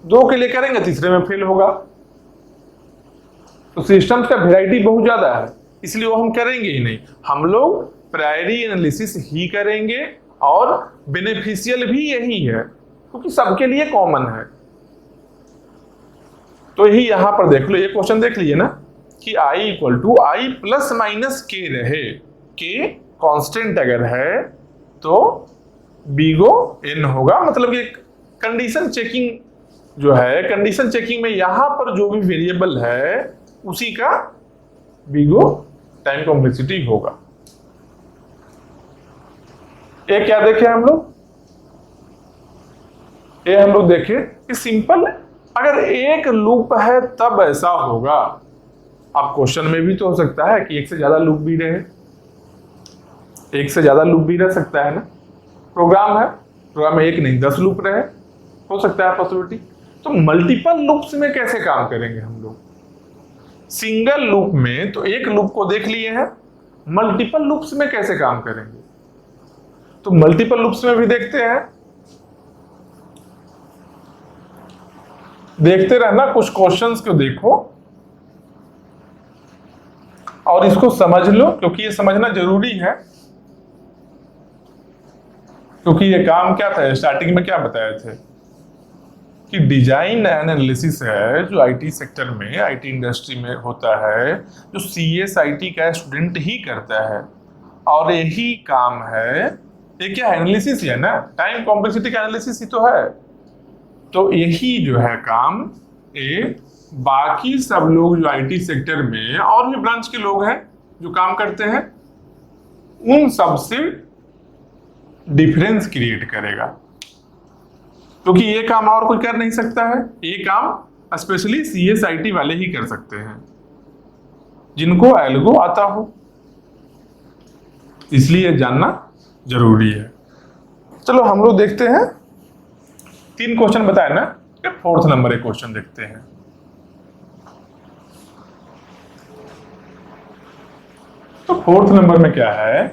दो के लिए करेंगे तीसरे में फेल होगा। तो सिस्टम्स का वेराइटी बहुत ज्यादा है, इसलिए वो हम करेंगे ही नहीं। हम लोग प्रायोरिटी एनालिसिस ही करेंगे और बेनिफिशियल भी यही है क्योंकि सबके लिए कॉमन है। तो यही यहां पर देख लो, ये क्वेश्चन देख लीजिए ना कि i equal to i plus minus k रहे, k कांस्टेंट अगर है तो बिगो n होगा। मतलब कि कंडीशन चेकिंग जो है, कंडीशन चेकिंग में यहां पर जो भी वेरिएबल है उसी का बिगो टाइम कॉम्प्लेक्सिटी होगा। ये क्या देखे हम लोग, ये हम लोग देखे कि सिंपल अगर एक लूप है तब ऐसा होगा। अब क्वेश्चन में भी तो हो सकता है कि एक से ज्यादा लूप भी रहे, एक से ज्यादा लूप भी रह सकता है ना। प्रोग्राम है, प्रोग्राम में एक नहीं 10 लूप रहे, हो सकता है पॉसिबिलिटी। तो मल्टीपल लूप्स में कैसे काम करेंगे हम लोग? सिंगल लूप में तो एक लूप को देख लिए हैं, मल्टीपल लूप्स में कैसे काम करेंगे? तो मल्टीपल लूप्स में भी देखते हैं, देखते रहना, कुछ क्वेश्चंस को देखो और इसको समझ लो, क्योंकि ये समझना जरूरी है। क्योंकि ये काम क्या था, स्टार्टिंग में क्या बताए थे कि डिजाइन एंड एनालिसिस है जो आईटी सेक्टर में, आईटी इंडस्ट्री में होता है, जो सीएसआईटी का स्टूडेंट ही करता है। और यही काम है, ये क्या है, एनालिसिस है ना, टाइम कॉम्प्लेक्सिटी का एनालिसिस ही तो है। तो यही जो है काम ये बाकी सब लोग जो आईटी सेक्टर में और भी ब्रांच के लोग हैं जो काम करते हैं, उन सब से डिफरेंस क्रिएट करेगा। क्योंकि ये काम और कोई कर नहीं सकता है, ये काम स्पेशली सीएसआईटी वाले ही कर सकते हैं जिनको एल्गो आता हो, इसलिए जानना जरूरी है। चलो हम लोग देखते हैं, 3 क्वेश्चन बताए ना, 4th नंबर एक क्वेश्चन देखते हैं। तो 4th नंबर में क्या है